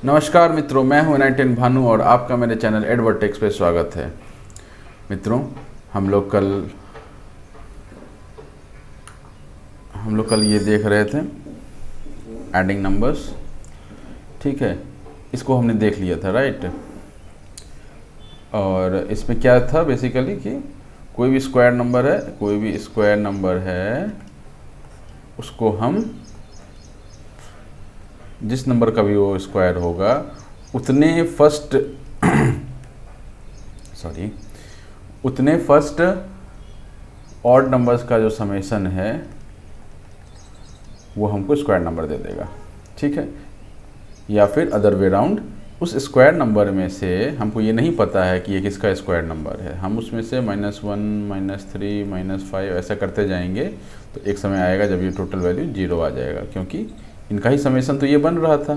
नमस्कार मित्रों, मैं हूं एनआईटेन भानु और आपका मेरे चैनल एडवर्टेक्स पे स्वागत है। मित्रों, हम लोग कल ये देख रहे थे एडिंग नंबर्स। ठीक है, इसको हमने देख लिया था, राइट। और इसमें क्या था बेसिकली कि कोई भी स्क्वायर नंबर है उसको हम जिस नंबर का भी वो स्क्वायर होगा उतने फर्स्ट ऑड नंबर्स का जो समेशन है वो हमको स्क्वायर नंबर दे देगा। ठीक है, या फिर अदर वे राउंड, उस स्क्वायर नंबर में से हमको ये नहीं पता है कि ये किसका स्क्वायर नंबर है, हम उसमें से -1 -3 -5 ऐसा करते जाएंगे तो एक समय आएगा जब ये टोटल वैल्यू 0 आ जाएगा, क्योंकि इनका ही समेशन तो ये बन रहा था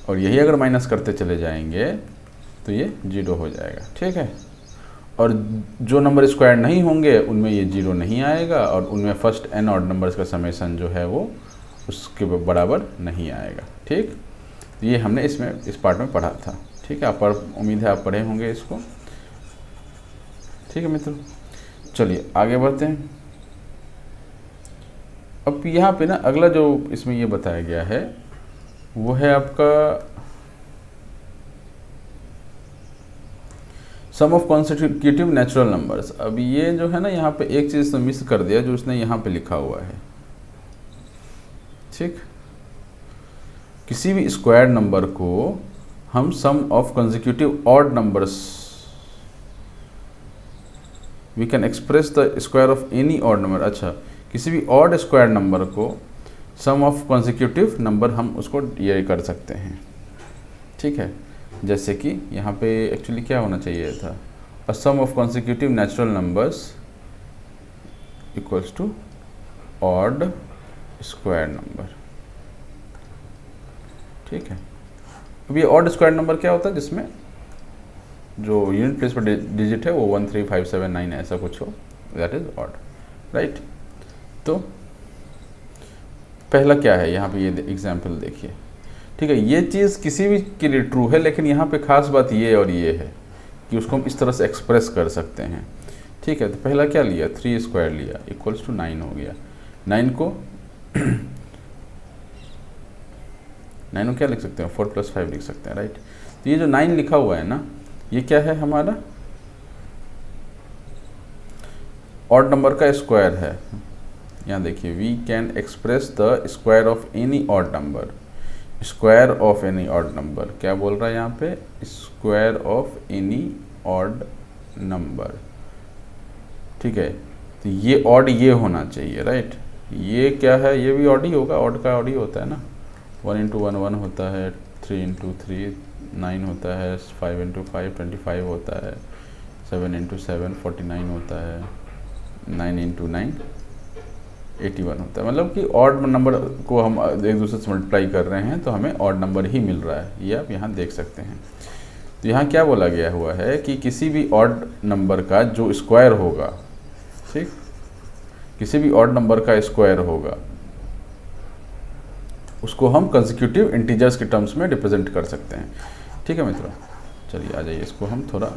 और यही अगर माइनस करते चले जाएंगे तो ये 0 हो जाएगा। ठीक है, और जो नंबर स्क्वायर नहीं होंगे उनमें ये 0 नहीं आएगा और उनमें फर्स्ट n ऑड नंबर्स का समेशन जो है वो उसके बराबर नहीं आएगा। ठीक, तो ये हमने इस पार्ट में पढ़ा था। ठीक है, उम्मीद है आप पढ़े होंगे इसको। ठीक है मित्रों, चलिए आगे बढ़ते हैं। अब यहाँ पे ना अगला जो इसमें ये बताया गया है वो है आपका सम ऑफ कॉन्सिक्यूटिव नेचुरल नंबर्स। अब ये जो है ना यहाँ पे एक चीज़ मिस कर दिया जो उसने यहाँ पे लिखा हुआ है। ठीक, किसी भी स्क्वायर नंबर को हम sum of consecutive odd numbers we can express the square of any odd number. अच्छा, किसी भी ऑड स्क्वायर नंबर को सम ऑफ कॉन्सिक्यूटिव नंबर हम उसको ये कर सकते हैं। ठीक है, जैसे कि यहाँ पे एक्चुअली क्या होना चाहिए था, a sum of consecutive natural numbers equals to odd square number. ठीक है, अब ये ऑड स्क्वायर नंबर क्या होता है जिसमें जो यूनिट प्लेस पर डिजिट है वो 1 3 5 7 9 ऐसा कुछ हो, दैट इज ऑड, राइट। तो पहला क्या है यहाँ पे, ये एग्जाम्पल देखिए। ठीक है, ये चीज़ किसी भी के लिए ट्रू है, लेकिन यहाँ पे खास बात ये और ये है कि उसको हम इस तरह से एक्सप्रेस कर सकते हैं। ठीक है, तो पहला क्या लिया, 3 स्क्वायर लिया इक्वल्स टू 9 हो गया। 9 को क्या लिख सकते हैं, 4 + 5 लिख सकते हैं, राइट। तो ये जो 9 लिखा हुआ है ना, ये क्या है, हमारा ऑड नंबर का स्क्वायर है। यहाँ देखिए, we can express the square of any odd number. Square of any odd number क्या बोल रहा है यहाँ पे, square of any odd number. ठीक है, तो ये ऑड ये होना चाहिए, राइट। ये क्या है, ये भी ऑड ही होगा, ऑड का ऑड ही होता है ना। 1 × 1 1 होता है, 3 × 3 9 होता है, 5 × 5 25 होता है, 7 × 7 49 होता है, 9 × 9 81 होता है। मतलब कि ऑड नंबर को हम एक दूसरे से मल्टीप्लाई कर रहे हैं तो हमें ऑड नंबर ही मिल रहा है, ये आप यहाँ देख सकते हैं। तो यहाँ क्या बोला गया हुआ है कि किसी भी ऑड नंबर का जो स्क्वायर होगा, ठीक, किसी भी ऑड नंबर का स्क्वायर होगा उसको हम कंसेक्यूटिव इंटीजर्स के टर्म्स में रिप्रेजेंट कर सकते हैं। ठीक है मित्रों, चलिए आ जाइए, इसको हम थोड़ा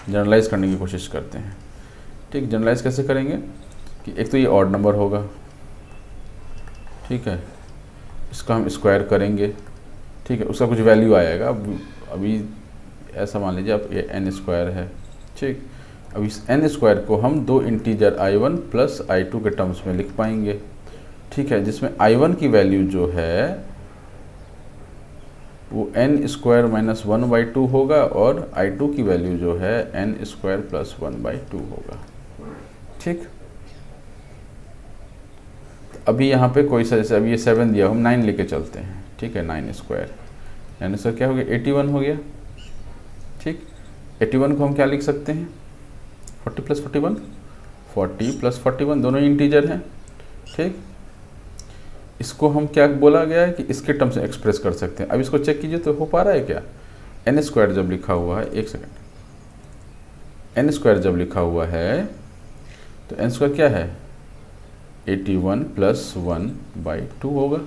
जनरलाइज करने की कोशिश करते हैं। ठीक, जनरलाइज कैसे करेंगे कि एक तो ये ऑड नंबर होगा, ठीक है, इसका हम स्क्वायर करेंगे। ठीक है, उसका कुछ वैल्यू आएगा। अभी ऐसा मान लीजिए आप ये n स्क्वायर है। ठीक, अब इस n स्क्वायर को हम 2 इंटीजर i1 + i2 के टर्म्स में लिख पाएंगे। ठीक है, जिसमें i1 की वैल्यू जो है वो n² - 1/2 होगा और i2 की वैल्यू जो है n² + 1/2 होगा। ठीक, अभी यहाँ पे कोई सा, जैसे अभी ये 7 दिया, हम 9 लेके चलते हैं। ठीक है, 9² क्या हो गया, 81 हो गया। ठीक, 81 को हम क्या लिख सकते हैं, 40 + 41 40 + 41 दोनों इंटीजर हैं। ठीक, इसको हम क्या बोला गया है कि इसके टर्म से एक्सप्रेस कर सकते हैं। अब इसको चेक कीजिए तो हो पा रहा है क्या, n² जब लिखा हुआ है, एक सेकेंड, n² जब लिखा हुआ है तो n² क्या है, 81 + 1/2 होगा।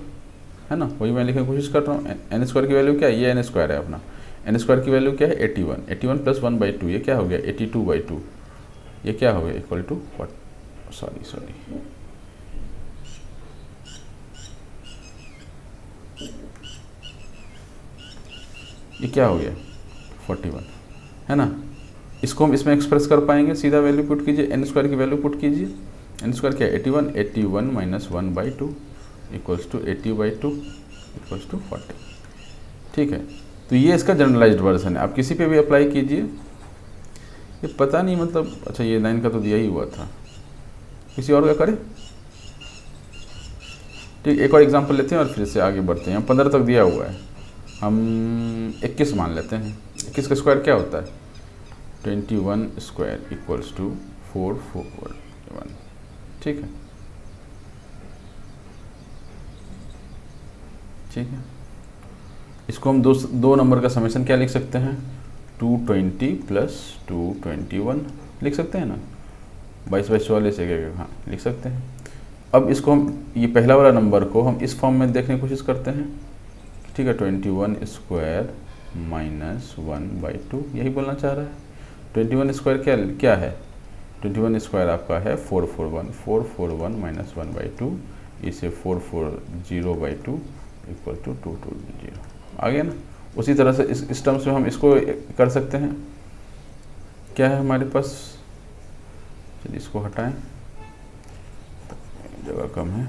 है ना, वही मैं लिखने की कोशिश कर रहा हूँ। एन स्क्वायर की वैल्यू क्या है, ये एन स्क्वायर है अपना, एन स्क्वायर की वैल्यू क्या है 81, 81 प्लस 1/2 ये क्या हो गया 82/2, ये क्या हो गया इक्वल टू सॉरी ये क्या हो गया 41, है ना। इसको हम इसमें एक्सप्रेस कर पाएंगे, सीधा वैल्यू पुट कीजिए, एन स्क्वायर की वैल्यू पुट कीजिए, एन स्क्वायर क्या है 81, 81 minus 1/2 equals to 80/2 equals to 40। ठीक है, तो ये इसका जनरलाइज्ड वर्जन है, आप किसी पे भी अप्लाई कीजिए। ये पता नहीं मतलब, अच्छा ये 9 का तो दिया ही हुआ था, किसी और का करें। ठीक, एक और एग्जांपल लेते हैं और फिर से आगे बढ़ते हैं। 15 तक दिया हुआ है, हम 21 मान लेते हैं। 21 का स्क्वायर क्या होता है 21 स्क्वायर इक्वल्स टू 441। ठीक है, ठीक है, इसको हम दो नंबर का समेशन क्या लिख सकते हैं 220 प्लस 221 लिख सकते हैं ना, 22/44 एक, हाँ लिख सकते हैं। अब इसको हम ये पहला वाला नंबर को हम इस फॉर्म में देखने की कोशिश करते हैं। ठीक है, 21 स्क्वायर माइनस 1/2 यही बोलना चाह रहा है। 21 स्क्वायर क्या है 21 स्क्वायर आपका है 441 माइनस 1/2, इसे 440/2 इक्वल टू 220 आ गया ना। उसी तरह से इस टर्म्स में हम इसको कर सकते हैं। क्या है हमारे पास, चलिए इसको हटाएं, जगह कम है।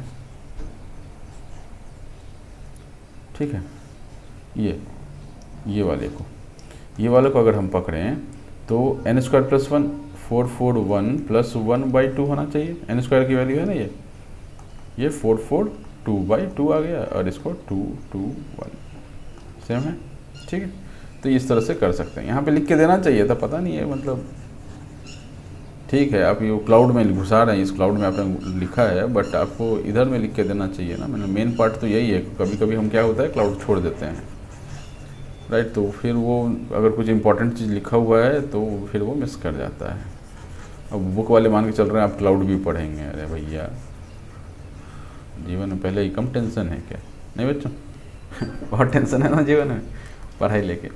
ठीक है, ये वाले को अगर हम पकड़ें तो एन स्क्वायर प्लस 1 441 प्लस 1/2 होना चाहिए, एन स्क्वायर की वैल्यू है ना ये 442/2 आ गया और इसको 221 सेम है। ठीक है, तो इस तरह से कर सकते हैं। यहाँ पे लिख के देना चाहिए था, पता नहीं है मतलब, ठीक है आप ये क्लाउड में घुसा रहे हैं, इस क्लाउड में आपने लिखा है, बट आपको इधर में लिख के देना चाहिए ना। मैंने मेन पार्ट तो यही है, कभी कभी हम क्या होता है क्लाउड छोड़ देते हैं, राइट, तो फिर वो अगर कुछ इंपॉर्टेंट चीज़ लिखा हुआ है तो फिर वो मिस कर जाता है। अब बुक वाले मान के चल रहे हैं आप क्लाउड भी पढ़ेंगे, अरे भैया जीवन में पहले ही कम टेंशन है क्या, नहीं बच्चों बहुत टेंशन है ना जीवन में पढ़ाई लेके।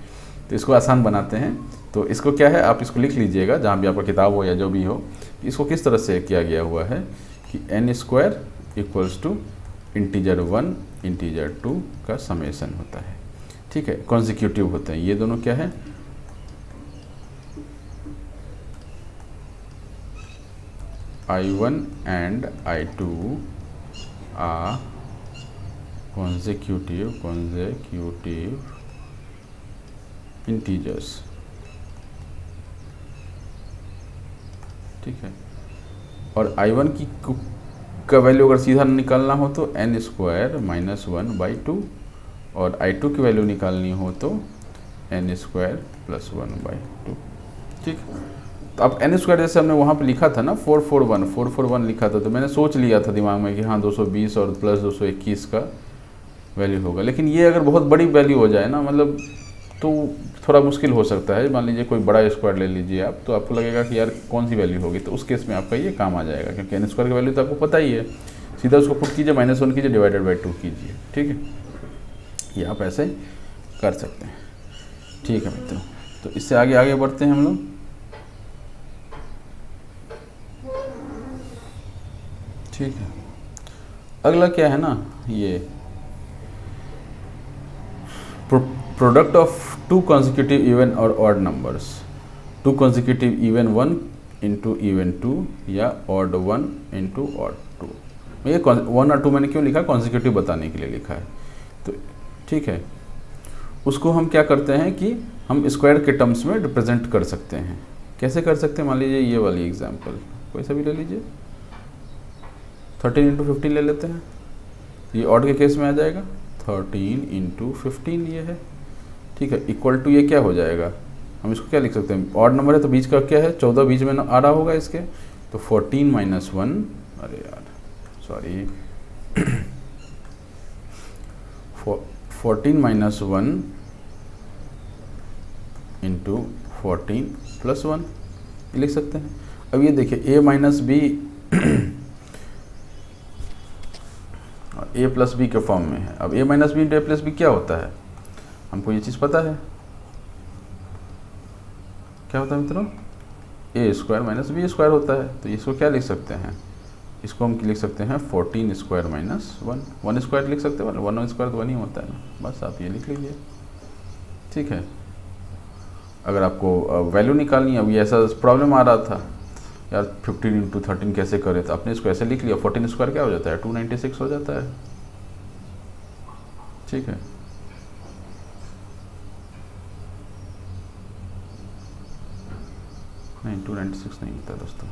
तो इसको आसान बनाते हैं, तो इसको क्या है आप इसको लिख लीजिएगा जहाँ भी आपका किताब हो या जो भी हो। इसको किस तरह से किया गया हुआ है कि N square equals to integer 1 integer 2 का समेशन होता है। ठीक है, कॉन्जिक्यूटिव होते हैं ये दोनों, क्या है I1 and I2 are consecutive integers। ठीक है, और I1 का वैल्यू अगर सीधा निकालना हो तो एन स्क्वायर माइनस 1/2 और I2 की वैल्यू निकालनी हो तो एन स्क्वायर प्लस 1/2। ठीक, तो अब एन स्क्वायर जैसे हमने वहाँ पे लिखा था ना 441 लिखा था, तो मैंने सोच लिया था दिमाग में कि हाँ 220 और प्लस 221 का वैल्यू होगा। लेकिन ये अगर बहुत बड़ी वैल्यू हो जाए ना, मतलब तो थोड़ा मुश्किल हो सकता है। मान लीजिए कोई बड़ा स्क्वायर ले लीजिए आप, तो आपको लगेगा कि यार कौन सी वैल्यू होगी, तो उस केस में आपका ये काम आ जाएगा, क्योंकि एन स्क्वायर की वैल्यू तो आपको पता ही है। सीधा उसको पुट कीजिए, -1 कीजिए, /2 कीजिए। ठीक है, ये आप ऐसे कर सकते हैं। ठीक है मित्रों, तो इससे आगे बढ़ते हैं हम लोग। ठीक है, अगला क्या है ना, ये प्रोडक्ट ऑफ 2 consecutive इवन और odd numbers, 2 consecutive even 1 into even 2 या ऑड 1 इंटू ऑड 2। ये 1 और 2 मैंने क्यों लिखा, कॉन्जिक्यूटिव बताने के लिए लिखा है। तो ठीक है, उसको हम क्या करते हैं कि हम स्क्वायर के टर्म्स में रिप्रेजेंट कर सकते हैं। कैसे कर सकते हैं, मान लीजिए ये वाली एग्जांपल कोई सा भी ले लीजिए, 13 × 15 ले लेते हैं, ये ऑड के केस में आ जाएगा 13 × 15 ये है। ठीक है, इक्वल टू ये क्या हो जाएगा, हम इसको क्या लिख सकते हैं, ऑड नंबर है तो बीच का क्या है 14 बीच में आ रहा होगा इसके, तो 14 - 1, अरे यार सॉरी 14 - 1 इंटू 14 + 1 ये लिख सकते हैं। अब ये देखिए a - b A plus B के फॉर्म में है। अब A minus B into A plus B क्या होता है, हमको ये चीज़ पता है, क्या होता है मित्रों, ए स्क्वायर माइनस बी स्क्वायर होता है। तो इसको क्या लिख सकते हैं, इसको हम लिख सकते हैं 14 स्क्वायर माइनस 1, 1 स्क्वायर लिख सकते हैं, 1 स्क्वायर तो 1 ही होता है ना, बस आप ये लिख लीजिए। ठीक है, अगर आपको वैल्यू निकालनी है, अभी ऐसा प्रॉब्लम आ रहा था यार 15 इंटू 13 कैसे करें, तो आपने इसको ऐसे लिख लिया, 14 स्क्वायर क्या हो जाता है 296 हो जाता है। ठीक है, नहीं 296 नहीं होता दोस्तों,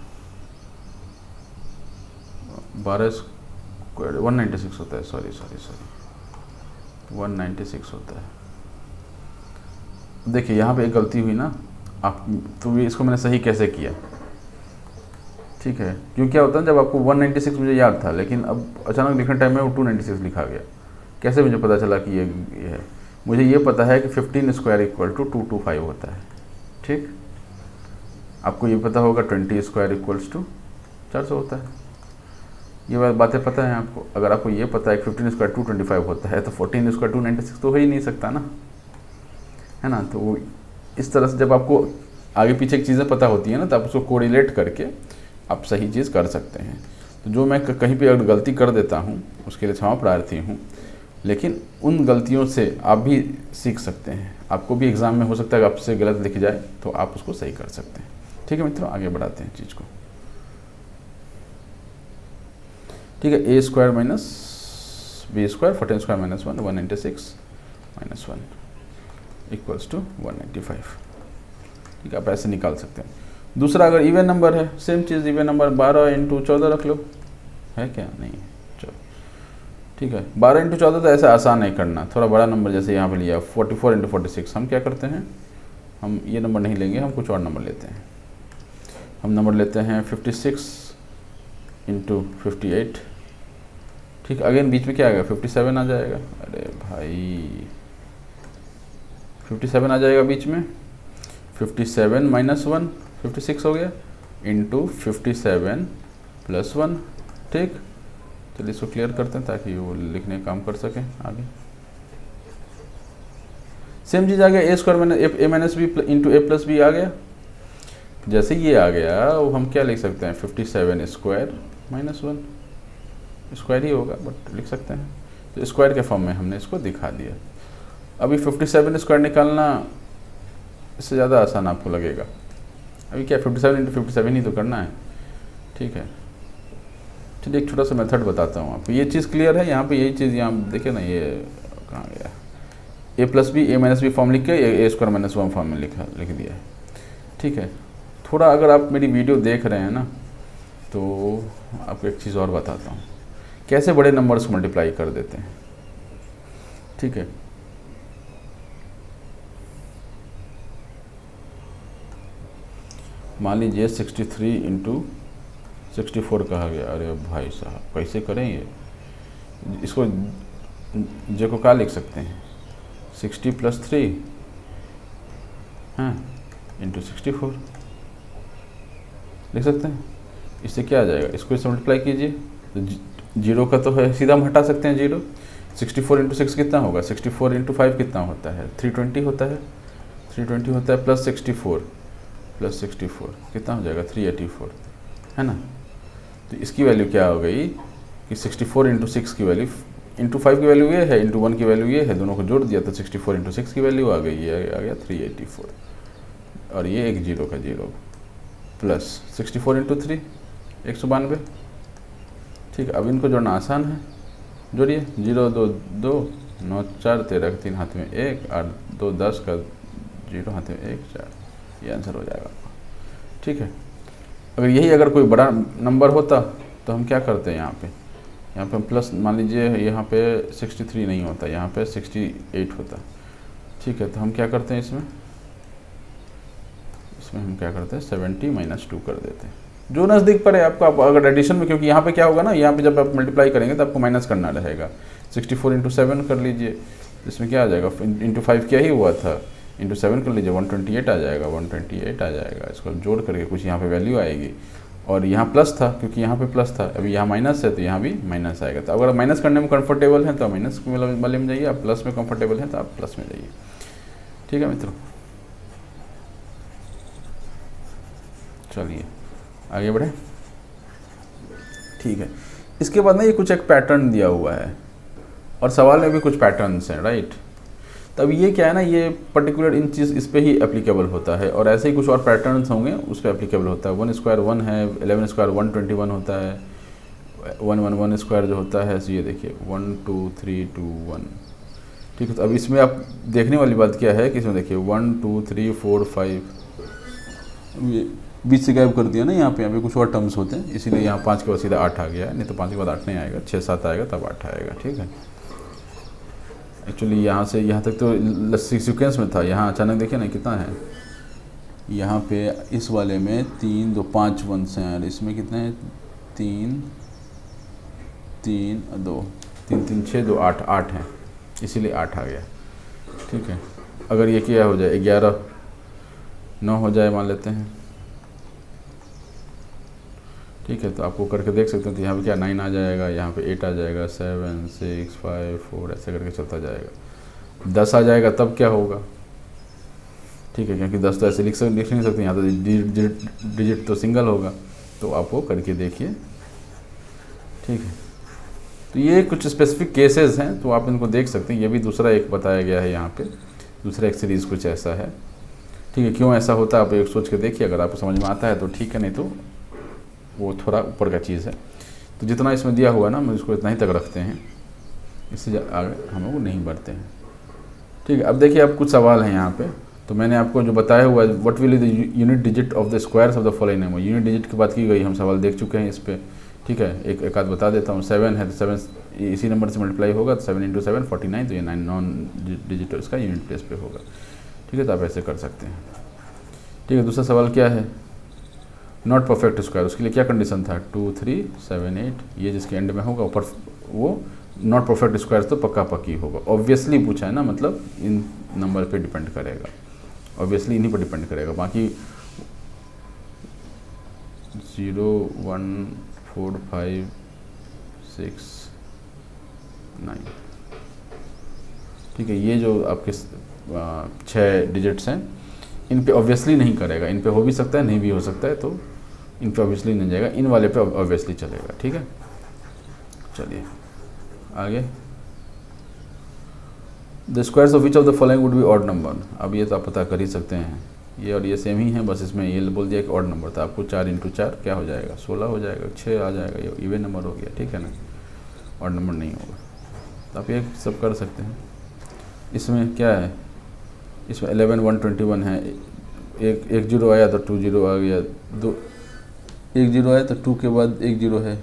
12 स्क्वायर 196 होता है, सॉरी 196 होता है। देखिए यहाँ पे एक गलती हुई ना, आप तो ये इसको मैंने सही कैसे किया, ठीक है, क्यों क्या होता है जब आपको 196 मुझे याद था, लेकिन अब अचानक लिखने टाइम में वो 296 लिखा गया, कैसे मुझे पता चला कि ये है, मुझे ये पता है कि 15 स्क्वायर इक्वल टू 225 होता है। ठीक, आपको ये पता होगा 20 स्क्वायर इक्वल्स टू 400 होता है, ये बातें पता है आपको। अगर आपको ये पता है कि 15 स्क्वायर 225 होता है, तो 14 स्क्वायर 296 तो हो ही नहीं सकता ना, है ना। तो वो इस तरह से जब आपको आगे पीछे की चीज़ें पता होती है ना, तो आप उसको कोरिलेट करके आप सही चीज़ कर सकते हैं। तो जो मैं कहीं पे अगर गलती कर देता हूँ उसके लिए क्षमा प्रार्थी हूँ, लेकिन उन गलतियों से आप भी सीख सकते हैं। आपको भी एग्ज़ाम में हो सकता है कि आपसे गलत लिख जाए, तो आप उसको सही कर सकते हैं। ठीक है मित्रों, आगे बढ़ाते हैं चीज़ को। ठीक है, A square minus B square 14 square minus 1 196 minus 1 equals to 195। ठीक है, आप ऐसे निकाल सकते हैं। दूसरा, अगर इवन नंबर है, सेम चीज़, इवन नंबर 12 इंटू 14 रख लो, है क्या, नहीं है, चलो ठीक है। 12 इंटू 14 तो ऐसे आसान नहीं करना, थोड़ा बड़ा नंबर जैसे यहाँ पे लिया 44 इंटू 46, हम क्या करते हैं, हम ये नंबर नहीं लेंगे, हम कुछ और नंबर लेते हैं। हम नंबर लेते हैं 56 इंटू 58। ठीक, अगेन बीच में क्या आएगा 57 आ जाएगा, अरे भाई 57 आ जाएगा बीच में, 57 माइनस 1 56 हो गया, इंटू 57 प्लस 1। ठीक, चलिए इसको क्लियर करते हैं ताकि वो लिखने का काम कर सकें आगे। सेम चीज़ आ गया, ए स्क्वायर मैंने ए minus B into A plus B आ गया। जैसे ये आ गया, वो हम क्या लिख सकते हैं 57 स्क्वायर माइनस 1 स्क्वायर ही होगा, बट लिख सकते हैं। तो स्क्वायर के फॉर्म में हमने इसको दिखा दिया। अभी 57 स्क्वायर निकालना इससे ज़्यादा आसान आपको लगेगा। अभी क्या 57 इंटू 57 ही तो करना है। ठीक है, चलिए एक छोटा सा मेथड बताता हूँ आपको। ये चीज़ क्लियर है, यहाँ पे यही चीज़ यहाँ देखिए ना, ये कहाँ गया, ए प्लस बी ए माइनस बी फॉर्म लिख के ए स्क्वायर माइनस 1 फॉर्म में लिख दिया है। ठीक है, थोड़ा अगर आप मेरी वीडियो देख रहे हैं ना, तो आपको एक चीज़ और बताता हूँ, कैसे बड़े नंबर्स को मल्टीप्लाई कर देते हैं। ठीक है, मान लीजिए 63 इंटू 64 कहा गया। अरे भाई साहब कैसे करें ये, इसको जे को क्या लिख सकते हैं 60 प्लस 3 हाँ इंटू 64 लिख सकते हैं। इससे क्या आ जाएगा, इसको इससे मल्टीप्लाई कीजिए, तो जीरो का तो है, सीधा हम हटा सकते हैं जीरो। 64 इंटू 6 कितना होगा, 64 इंटू 5 कितना होता है 320 होता है, 320 होता है, प्लस 64 कितना हो जाएगा 384, है ना। तो इसकी वैल्यू क्या हो गई कि 64 इंटू 6 की वैल्यू, इंटू 5 की वैल्यू ये है, इंटू 1 की वैल्यू ये है, दोनों को जोड़ दिया तो 64 इंटू 6 की वैल्यू आ गई, ये आ गया 384, और ये एक जीरो का जीरो, प्लस 64 इंटू 3 192। ठीक है, अब इनको जोड़ना आसान है, जोड़िए 0 2 2 9 4 13 3 हाथ में 1 8 2 10 का 0 हाथ में 1 4, ये आंसर हो जाएगा। ठीक है, अगर कोई बड़ा नंबर होता तो हम क्या करते हैं, यहाँ पे हम प्लस, मान लीजिए यहाँ पे 63 नहीं होता, यहाँ पे 68 होता। ठीक है, तो हम क्या करते हैं, इसमें हम क्या करते हैं 70 माइनस 2 कर देते हैं, जो नज़दीक पड़े आपको। आप अगर एडिशन में, क्योंकि यहाँ पे क्या होगा ना, यहाँ पे जब आप मल्टीप्लाई करेंगे तो आपको माइनस करना रहेगा। 64 इंटू 7 कर लीजिए, इसमें क्या आ जाएगा, इंटू 5 क्या ही हुआ था, इंटू 7 कर लीजिए 128 आ जाएगा, 128 आ जाएगा। इसको जोड़ करके कुछ यहाँ पे वैल्यू आएगी, और यहाँ प्लस था क्योंकि यहाँ पे प्लस था, अभी यहाँ माइनस है तो यहाँ भी माइनस आएगा। तो अगर माइनस करने में कंफर्टेबल है तो माइनस वाले में जाइए, आप प्लस में कंफर्टेबल हैं तो आप प्लस में जाइए। ठीक है मित्रों, चलिए आगे बढ़े। ठीक है, इसके बाद ना ये कुछ एक पैटर्न दिया हुआ है और सवाल में भी कुछ पैटर्न्स हैं, राइट। तब ये क्या है ना, ये पर्टिकुलर इन चीज़ इस पे ही एप्लीकेबल होता है और ऐसे ही कुछ और पैटर्न्स होंगे उस पर एप्लीकेबल होता है। 1 स्क्वायर 1 है, 11 स्क्वायर 121 होता है, 1 स्क्वायर जो होता है, ये देखिए 1 2 3 2 1। ठीक है, तो अब इसमें आप देखने वाली बात क्या है कि इसमें देखिए 1 2 3 4 5, ये बीच से गायब कर दिया ना, यहाँ पे कुछ और टर्म्स होते हैं, इसीलिए यहाँ 5 के बाद सीधा 8 आ गया है, नहीं तो 5 के बाद 8 नहीं आएगा, 6 7 आएगा तब 8 आएगा। ठीक है, एक्चुअली यहाँ से यहाँ तक तो सीक्वेंस में था, यहाँ अचानक देखिए ना कितना है, यहाँ पे इस वाले में 3 2 5 1 हैं और इसमें कितने हैं 3 3 2 3 3 6 2 8 8 हैं, इसीलिए 8 आ गया। ठीक है, अगर ये क्या हो जाए 11 9 हो जाए मान लेते हैं, ठीक है, तो आपको करके देख सकते हैं। तो यहाँ पे क्या 9 आ जाएगा, यहाँ पे 8 आ जाएगा, 7 6 5 4 ऐसे करके चलता जाएगा। 10 आ जाएगा तब क्या होगा, ठीक है, क्योंकि 10 तो ऐसे लिख नहीं सकते, यहाँ तो डिजिट तो सिंगल होगा, तो आप वो करके देखिए। ठीक है, तो ये कुछ स्पेसिफिक केसेस हैं तो आप इनको देख सकते हैं। ये भी दूसरा एक बताया गया है यहाँ पे, दूसरा एक सीरीज़ कुछ ऐसा है। ठीक है, क्यों ऐसा होता है आप एक सोच के देखिए, अगर आपको समझ में आता है तो ठीक है, नहीं तो वो थोड़ा ऊपर का चीज़ है। तो जितना इसमें दिया हुआ है ना, हम इसको इतना ही तक रखते हैं, इससे आगे हम लोग नहीं बढ़ते हैं। ठीक है, अब देखिए अब कुछ सवाल हैं यहाँ पे। तो मैंने आपको जो बताया हुआ है, what will the unit digit of the squares of the following number, unit digit की बात की गई, हम सवाल देख चुके हैं इस पर। ठीक है, एक आध बता देता हूँ। 7 है तो 7 इसी नंबर से मल्टीप्लाई होगा, तो 7 × 7 49, तो ये 9 नॉन डिजिट इसका यूनिट प्लेस पे होगा। ठीक है, तो आप ऐसे कर सकते हैं। ठीक है, दूसरा सवाल क्या है, नॉट परफेक्ट स्क्वायर, उसके लिए क्या कंडीशन था 2 3 7 8, ये जिसके एंड में होगा ऊपर वो नॉट परफेक्ट स्क्वायर तो पक्का पक्की होगा। ऑब्वियसली पूछा है ना, मतलब इन नंबर पे डिपेंड करेगा, ऑब्वियसली इन्हीं पर डिपेंड करेगा। बाकी 0 1 4 5 6 9, ठीक है, ये जो आपके 6 डिजिट्स हैं इन पे ऑब्वियसली नहीं करेगा, इन पे हो भी सकता है नहीं भी हो सकता है, तो इन पे ऑब्वियसली नहीं जाएगा, इन वाले पे ऑब्वियसली चलेगा। ठीक है, चलिए आगे। The squares of which of the following would be odd number, अब ये तो आप पता कर ही सकते हैं, ये और ये सेम ही है, बस इसमें ये बोल दिया कि ऑड नंबर था। आपको 4 × 4 क्या हो जाएगा 16 हो जाएगा, 6 आ जाएगा, ये इवन नंबर हो गया। ठीक है ना, ऑड नंबर नहीं होगा, तो आप ये सब कर सकते हैं। इसमें क्या है, इसमें 11 121 है, एक 0 आया तो 2 0 आ गया, 1 0 आया तो 2 के बाद 1 0 है,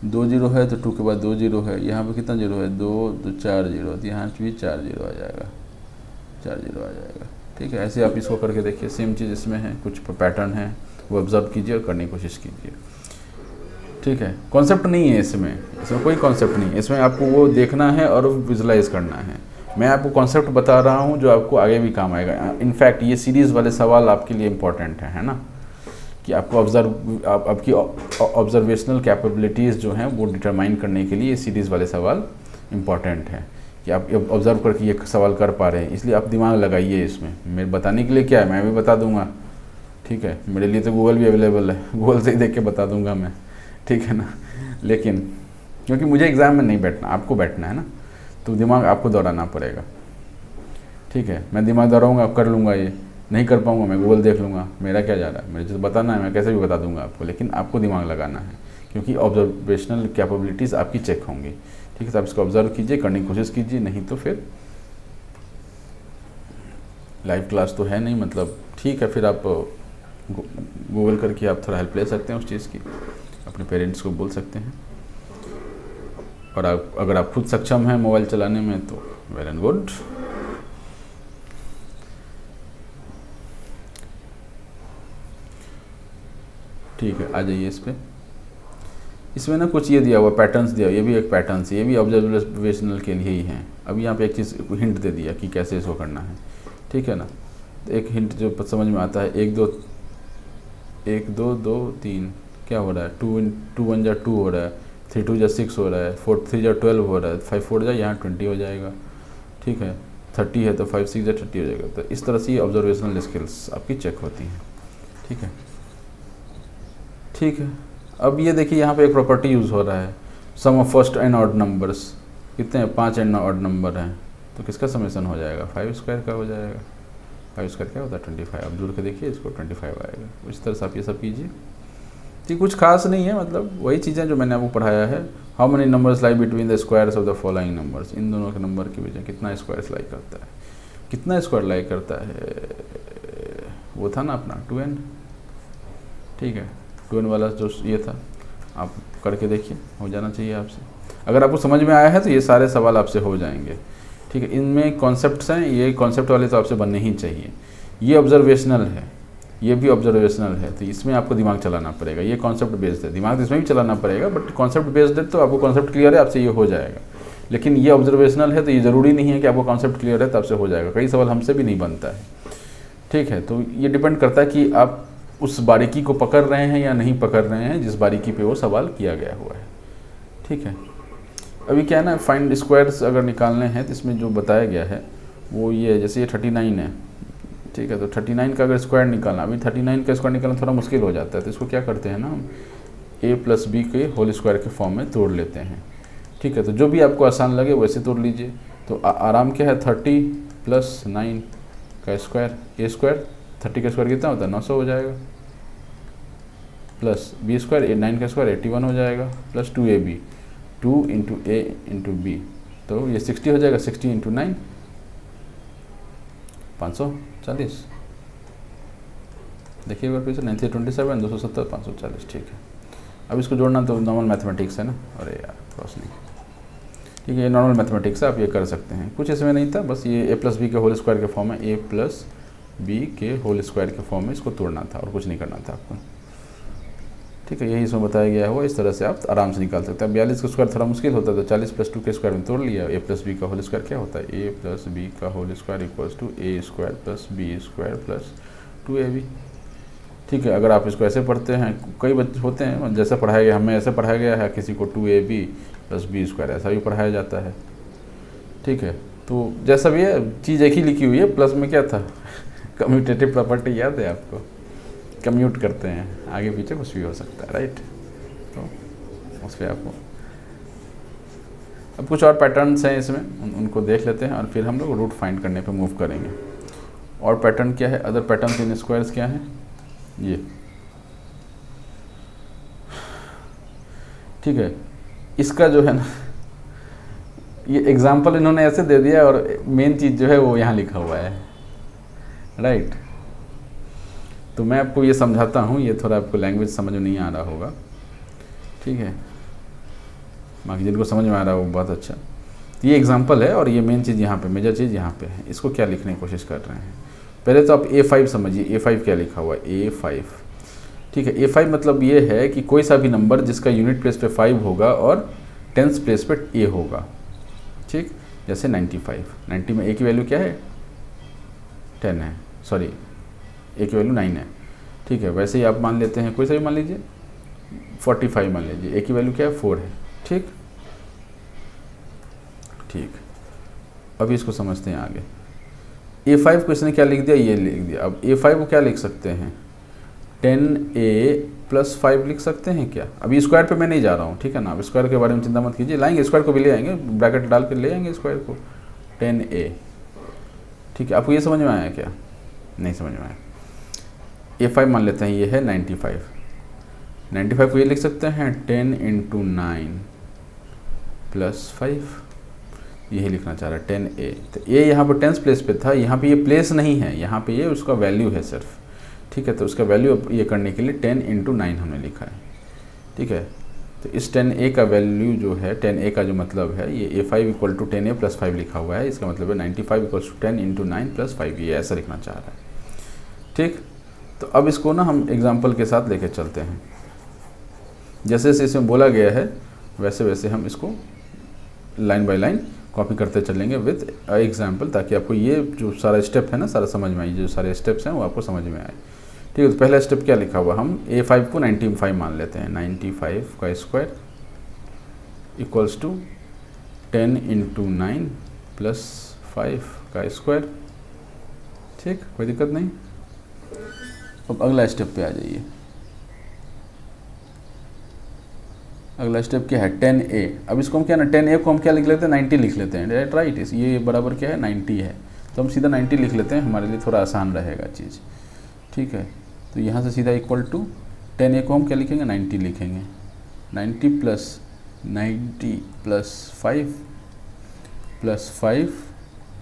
2 0 है तो 2 के बाद 2 0 है, यहाँ पे कितना 0 है 2 तो 4 0, तो यहाँ भी 4 0 आ जाएगा, 4 0 आ जाएगा। ठीक है, ऐसे आप इसको करके देखिए, सेम चीज़ इसमें है, कुछ पैटर्न है वो ऑब्जर्व कीजिए और करने की कोशिश कीजिए। ठीक है, कॉन्सेप्ट नहीं है इसमें कोई कॉन्सेप्ट नहीं है, इसमें आपको वो देखना है और विजुलाइज करना है। मैं आपको कॉन्सेप्ट बता रहा हूँ जो आपको आगे भी काम आएगा। इनफैक्ट ये सीरीज़ वाले सवाल आपके लिए इम्पोर्टेंट है ना, कि आपको आपकी ऑब्जर्वेशनल कैपेबिलिटीज़ जो हैं वो डिटरमाइन करने के लिए ये सीरीज़ वाले सवाल इम्पॉर्टेंट हैं, कि आप ऑब्जर्व करके ये सवाल कर पा रहे हैं, इसलिए आप दिमाग लगाइए इसमें। मेरे बताने के लिए क्या है, मैं भी बता दूंगा। ठीक है, मेरे लिए तो गूगल भी अवेलेबल है, गूगल से ही देख के बता दूंगा मैं। ठीक है ना, लेकिन क्योंकि मुझे एग्ज़ाम में नहीं बैठना, आपको बैठना है ना, तो दिमाग आपको दौड़ाना पड़ेगा। ठीक है, मैं दिमाग दौड़ाऊँगा, कर लूँगा, ये नहीं कर पाऊँगा मैं गूगल देख लूँगा, मेरा क्या जा रहा है, मुझे जो बताना है मैं कैसे भी बता दूँगा आपको, लेकिन आपको दिमाग लगाना है, क्योंकि ऑब्जर्वेशनल कैपेबिलिटीज़ आपकी चेक होंगी। ठीक है, तो आप इसको ऑब्जर्व कीजिए, करने की कोशिश कीजिए, नहीं तो फिर लाइव क्लास तो है नहीं, मतलब ठीक है, फिर आप गूगल करके आप थोड़ा हेल्प ले सकते हैं उस चीज़ की, अपने पेरेंट्स को बोल सकते हैं। और अगर आप खुद सक्षम हैं मोबाइल चलाने में तो वेल एंड गुड। ठीक है, आ जाइए इस पे। इसमें ना कुछ ये दिया हुआ पैटर्न्स दिया, ये भी एक पैटर्न है, ये भी ऑब्जर्वेशनल के लिए ही है। अब यहाँ पे एक चीज़ हिंट दे दिया कि कैसे इसको करना है। ठीक है ना, तो एक हिंट जो समझ में आता है, 1 2 1 2 2 3 क्या हो रहा है, 2 1 जा 2 हो रहा है, 3 2 जा 6 हो रहा है, 4 3 जा 12 हो रहा है, 5 4 जा यहाँ 20 हो जाएगा। ठीक है, 30 है तो 5 6 जा 30 हो जाएगा। तो इस तरह से ये ऑब्जर्वेशनल स्किल्स आपकी चेक होती हैं। ठीक है, ठीक है। अब ये देखिए यहाँ पे एक प्रॉपर्टी यूज़ हो रहा है, sum of first and odd numbers. कितने हैं, 5 एंड ऑड नंबर हैं, तो किसका समेशन हो जाएगा, 5 स्क्वायर का हो जाएगा। 5 स्क्वायर क्या होता है, 25। अब जोड़ के देखिए इसको, 25 आएगा। इस तरह से आप ये सब कीजिए। ठीक, कुछ खास नहीं है, मतलब वही चीज़ें जो मैंने आपको पढ़ाया है। How many numbers lie between the squares of the following numbers, इन दोनों के नंबर के बीच में कितना स्क्वायर्स लाई करता है, कितना स्क्वायर लाई करता है, वो था ना अपना 2n। ठीक है, 2n वाला जो ये था, आप करके देखिए, हो जाना चाहिए आपसे। अगर आपको समझ में आया है तो ये सारे सवाल आपसे हो जाएंगे। ठीक है, इनमें कॉन्सेप्ट्स हैं, ये कॉन्सेप्ट वाले तो आपसे बनने ही चाहिए। ये ऑब्जर्वेशनल है, ये भी ऑब्जर्वेशनल है, तो इसमें आपको दिमाग चलाना पड़ेगा। ये कॉन्सेप्ट बेस्ड है, दिमाग इसमें भी चलाना पड़ेगा, बट कॉन्सेप्ट बेस्ड है तो आपको कॉन्सेप्ट क्लियर है, आपसे ये हो जाएगा। लेकिन ये ऑब्जर्वेशनल है तो ये ज़रूरी नहीं है कि आपको कॉन्सेप्ट क्लियर है तो आपसे हो जाएगा। कई सवाल हमसे भी नहीं बनता है। ठीक है, तो ये डिपेंड करता है कि आप उस बारीकी को पकड़ रहे हैं या नहीं पकड़ रहे हैं जिस बारीकी पे वो सवाल किया गया हुआ है। ठीक है, अभी क्या है ना, फाइंड स्क्वायर्स अगर निकालने हैं तो इसमें जो बताया गया है वो ये, जैसे ये 39 है। ठीक है, तो 39 का अगर स्क्वायर निकालना, अभी 39 का स्क्वायर निकालना थोड़ा मुश्किल हो जाता है, तो इसको क्या करते हैं ना, हम a प्लस बी के होल स्क्वायर के फॉर्म में तोड़ लेते हैं। ठीक है, तो जो भी आपको आसान लगे वैसे तोड़ लीजिए। तो आराम क्या है, 30 + 9 का स्क्वायर, a स्क्वायर, 30 का स्क्वायर कितना होता है, 900 हो जाएगा, प्लस b स्क्वायर, 9 का स्क्वायर 81 हो जाएगा, प्लस 2ab, 2 × a × b, तो ये 60 हो जाएगा। 60 × 9 540। देखिए एक बार फिर से, 9 27 270 540। ठीक है, अब इसको जोड़ना तो नॉर्मल मैथमेटिक्स है ना, अरे यार क्रॉस नहीं। ठीक है, ये नॉर्मल मैथमेटिक्स है, आप ये कर सकते हैं, कुछ इसमें नहीं था, बस ये a प्लस बी के होल स्क्वायर के फॉर्म में, a प्लस बी के होल स्क्वायर के फॉर्म में इसको तोड़ना था और कुछ नहीं करना था आपको। ठीक है, यही इसमें बताया गया है, इस तरह से आप आराम से निकाल सकते हैं। 42 का स्क्वायर थोड़ा मुश्किल होता है, तो 40 + 2 के स्क्वायर में तोड़ लिया। a प्लस बी का होल स्क्वायर क्या होता है, a प्लस बी का whole square equals to a square plus B square plus 2ab। ठीक है, अगर आप इसको ऐसे पढ़ते हैं, कई बच्चे होते हैं जैसे पढ़ाया गया, हमें ऐसे पढ़ाया गया है, किसी को 2ab प्लस बी स्क्वायर ऐसा भी पढ़ाया जाता है। ठीक है, तो जैसा भी है चीज़ एक ही लिखी हुई है। प्लस में क्या था, कम्यूटेटिव प्रॉपर्टी याद है आपको, कम्यूट करते हैं, आगे पीछे कुछ भी हो सकता है, राइट। तो उस पर आपको अब कुछ और पैटर्न्स हैं इसमें, उनको देख लेते हैं और फिर हम लोग रूट फाइंड करने पे मूव करेंगे। और पैटर्न क्या है, अदर पैटर्न्स इन स्क्वायर्स क्या है, ये। ठीक है, इसका जो है ना, ये एग्जाम्पल इन्होंने ऐसे दे दिया और मेन चीज़ जो है वो यहाँ लिखा हुआ है, राइट। तो मैं आपको ये समझाता हूँ, ये थोड़ा आपको लैंग्वेज समझ में नहीं आ रहा होगा। ठीक है, बाकी जिनको समझ में आ रहा है वो बहुत अच्छा। तो ये एग्जांपल है और ये मेन चीज़ यहाँ पे, मेजर चीज़ यहाँ पे है। इसको क्या लिखने की कोशिश कर रहे हैं, पहले तो आप A5 समझिए। A5 क्या लिखा हुआ है, A5। ठीक है, A5 मतलब ये है कि कोई सा भी नंबर जिसका यूनिट प्लेस पे 5 होगा और टेंस प्लेस पे A होगा। ठीक, जैसे 95, 90 में A की वैल्यू क्या है, 10 है, सॉरी A की वैल्यू 9 है। ठीक है, वैसे ही आप मान लेते हैं, कोई सा भी मान लीजिए, 45 मान लीजिए, A की वैल्यू क्या है, 4 है। ठीक, ठीक, अभी इसको समझते हैं आगे। A5 को इसने क्या लिख दिया, ये लिख दिया। अब A5 को क्या लिख सकते हैं, 10A + 5 लिख सकते हैं क्या। अभी स्क्वायर पे मैं नहीं जा रहा हूँ, ठीक है ना, अब स्क्वायर के बारे में चिंता मत कीजिए, लाएंगे स्क्वायर को भी ले आएंगे, ब्रैकेट डाल के ले आएंगे स्क्वायर को, 10A। ठीक है, आपको ये समझ में आया क्या, नहीं समझ में आया। A5 मान लेते हैं, ये है 95। 95 को ये लिख सकते हैं 10 × 9 + 5, यही लिखना चाह रहा है 10A। तो A यहाँ पर टेंस प्लेस पे था, यहाँ पे ये प्लेस नहीं है, यहाँ पे ये उसका वैल्यू है सिर्फ। ठीक है, तो उसका वैल्यू ये करने के लिए 10 × 9 हमने लिखा है। ठीक है, तो इस 10A का वैल्यू जो है, 10A का जो मतलब है, ये A5 = 10A + 5 लिखा हुआ है, इसका मतलब है 95 = 10 × 9 + 5, ये ऐसा लिखना चाह रहा है। ठीक, तो अब इसको ना हम एग्जाम्पल के साथ लेके चलते हैं, जैसे जैसे इसमें बोला गया है वैसे वैसे हम इसको लाइन बाय लाइन कॉपी करते चलेंगे विद एग्जाम्पल, ताकि आपको ये जो सारा स्टेप है ना, सारा समझ में आए, जो सारे स्टेप्स हैं वो आपको समझ में आए। ठीक है, तो पहला स्टेप क्या लिखा हुआ, हम A5 को 95 मान लेते हैं। 95 का square equals to 10 into 9 plus 5 का स्क्वायर। ठीक, कोई दिक्कत नहीं। अब अगला स्टेप पे आ जाइए। अगला स्टेप क्या है, 10A। अब इसको हम क्या ना 10A को हम क्या लिख लेते हैं, 90 लिख लेते हैं, राइट। ये बराबर क्या है, 90 है, तो हम सीधा 90 लिख लेते हैं, हमारे लिए थोड़ा आसान रहेगा चीज़। ठीक है, तो यहाँ से सीधा इक्वल टू 10A को हम क्या लिखेंगे, 90 लिखेंगे। 90 प्लस 90 प्लस 5 प्लस 5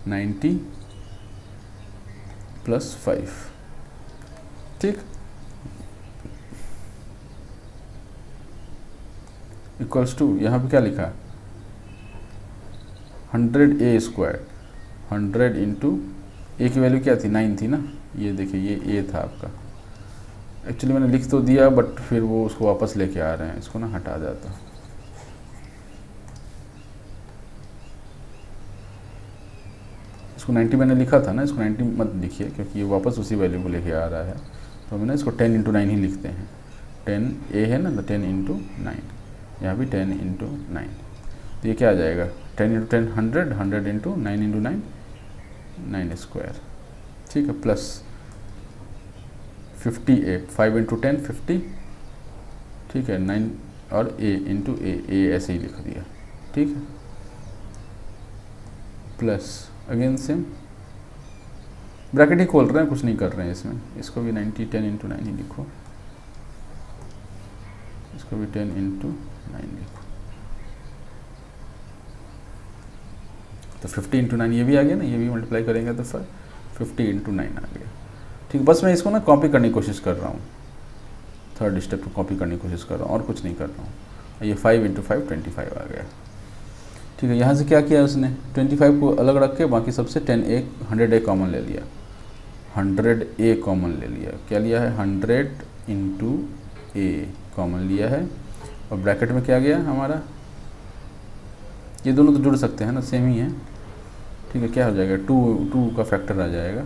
90 प्लस 5। ठीक, इक्वल्स टू यहाँ पे क्या लिखा, 100A स्क्वायर। 100 इंटू ए की वैल्यू क्या थी, 9 थी ना, ये देखिए ये ए था आपका। एक्चुअली मैंने लिख तो दिया बट फिर वो उसको वापस लेके आ रहे हैं, इसको ना हटा जाता। इसको 90 मैंने लिखा था ना, इसको 90 मत लिखिए क्योंकि ये वापस उसी वैल्यू को लेके आ रहा है। तो हमें ना इसको 10 इंटू 9 ही लिखते हैं। 10A है ना, तो 10 इंटू 9, यहाँ भी 10 इंटू 9, तो ये क्या आ जाएगा, 10 इंटू 10 100, 100 इंटू 9 इंटू 9 9 स्क्वायर। ठीक है, प्लस 50A, 5 इंटू 10 50। ठीक है, 9 और A इंटू ए ऐसे ही लिख दिया। ठीक है, प्लस अगेन सेम, ब्रैकेट ही खोल रहे हैं, कुछ नहीं कर रहे हैं इसमें। इसको भी 90 10 इंटू 9 ही लिखो, इसको भी 10 इंटू 9 लिखो। तो 50 इंटू 9 ये भी आ गया ना, ये भी मल्टीप्लाई करेंगे तो फिर 50 इंटू 9 आ गया। ठीक, बस मैं इसको ना कॉपी करने की कोशिश कर रहा हूँ, थर्ड स्टेप को कॉपी करने की कोशिश कर रहा हूँ और कुछ नहीं कर रहा हूँ। ये 5 इंटू 5 25 आ गया। ठीक है, यहाँ से क्या किया उसने, 25 को अलग रख के बाकी सबसे 100A कॉमन ले लिया। 100A कॉमन ले लिया, क्या लिया है, 100 इंटू A कॉमन लिया है, और ब्रैकेट में क्या गया हमारा, ये दोनों तो जुड़ सकते हैं ना, सेम ही है। ठीक है, क्या हो जाएगा, 2 का फैक्टर आ जाएगा,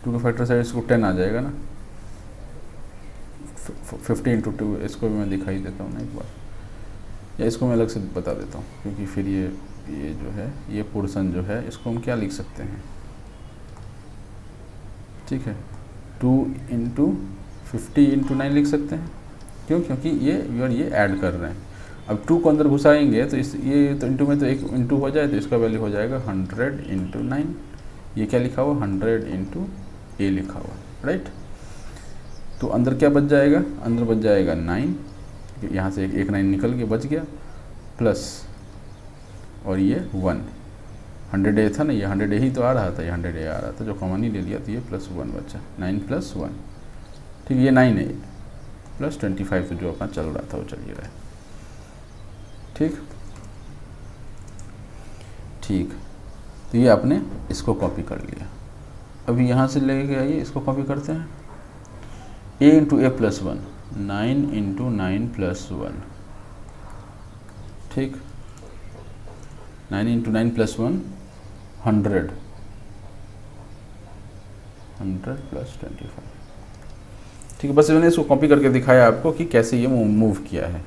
2 का फैक्टर से इसको 10 आ जाएगा ना। 50 इंटू 2, इसको भी मैं दिखाई देता हूँ ना एक बार, या इसको मैं अलग से बता देता हूँ क्योंकि फिर ये जो है, ये पोर्शन जो है इसको हम क्या लिख सकते हैं। ठीक है, 2 इंटू 50 इंटू 9 लिख सकते हैं, क्यों, क्योंकि ये ऐड कर रहे हैं। अब 2 को अंदर घुसाएंगे तो ये तो इंटू में तो एक इंटू हो जाए, तो इसका वैल्यू हो जाएगा 100 इंटू 9। ये क्या लिखा हुआ, 100 इंटू A लिखा हुआ, राइट। तो अंदर क्या बच जाएगा, अंदर बच जाएगा 9, यहाँ से एक 9 निकल के बच गया, प्लस और ये 1, 100A था ना, ये 100A ही तो आ रहा था, ये 100A आ रहा था, जो कॉमन ही ले लिया, तो ये प्लस 1 बचा, 9 प्लस 1। ठीक, ये 9 है, प्लस 25 तो जो अपना चल रहा था वो चल ही रहा है। ठीक ठीक, तो ये आपने इसको कॉपी कर लिया। अभी यहाँ से लेके आइए, इसको कॉपी करते हैं। A into A plus 1, 9 into 9 plus 1। ठीक, 9 इंटू 9 प्लस 1 100 प्लस 25। ठीक है, बस मैंने इसको कॉपी करके दिखाया आपको कि कैसे ये मूव किया है।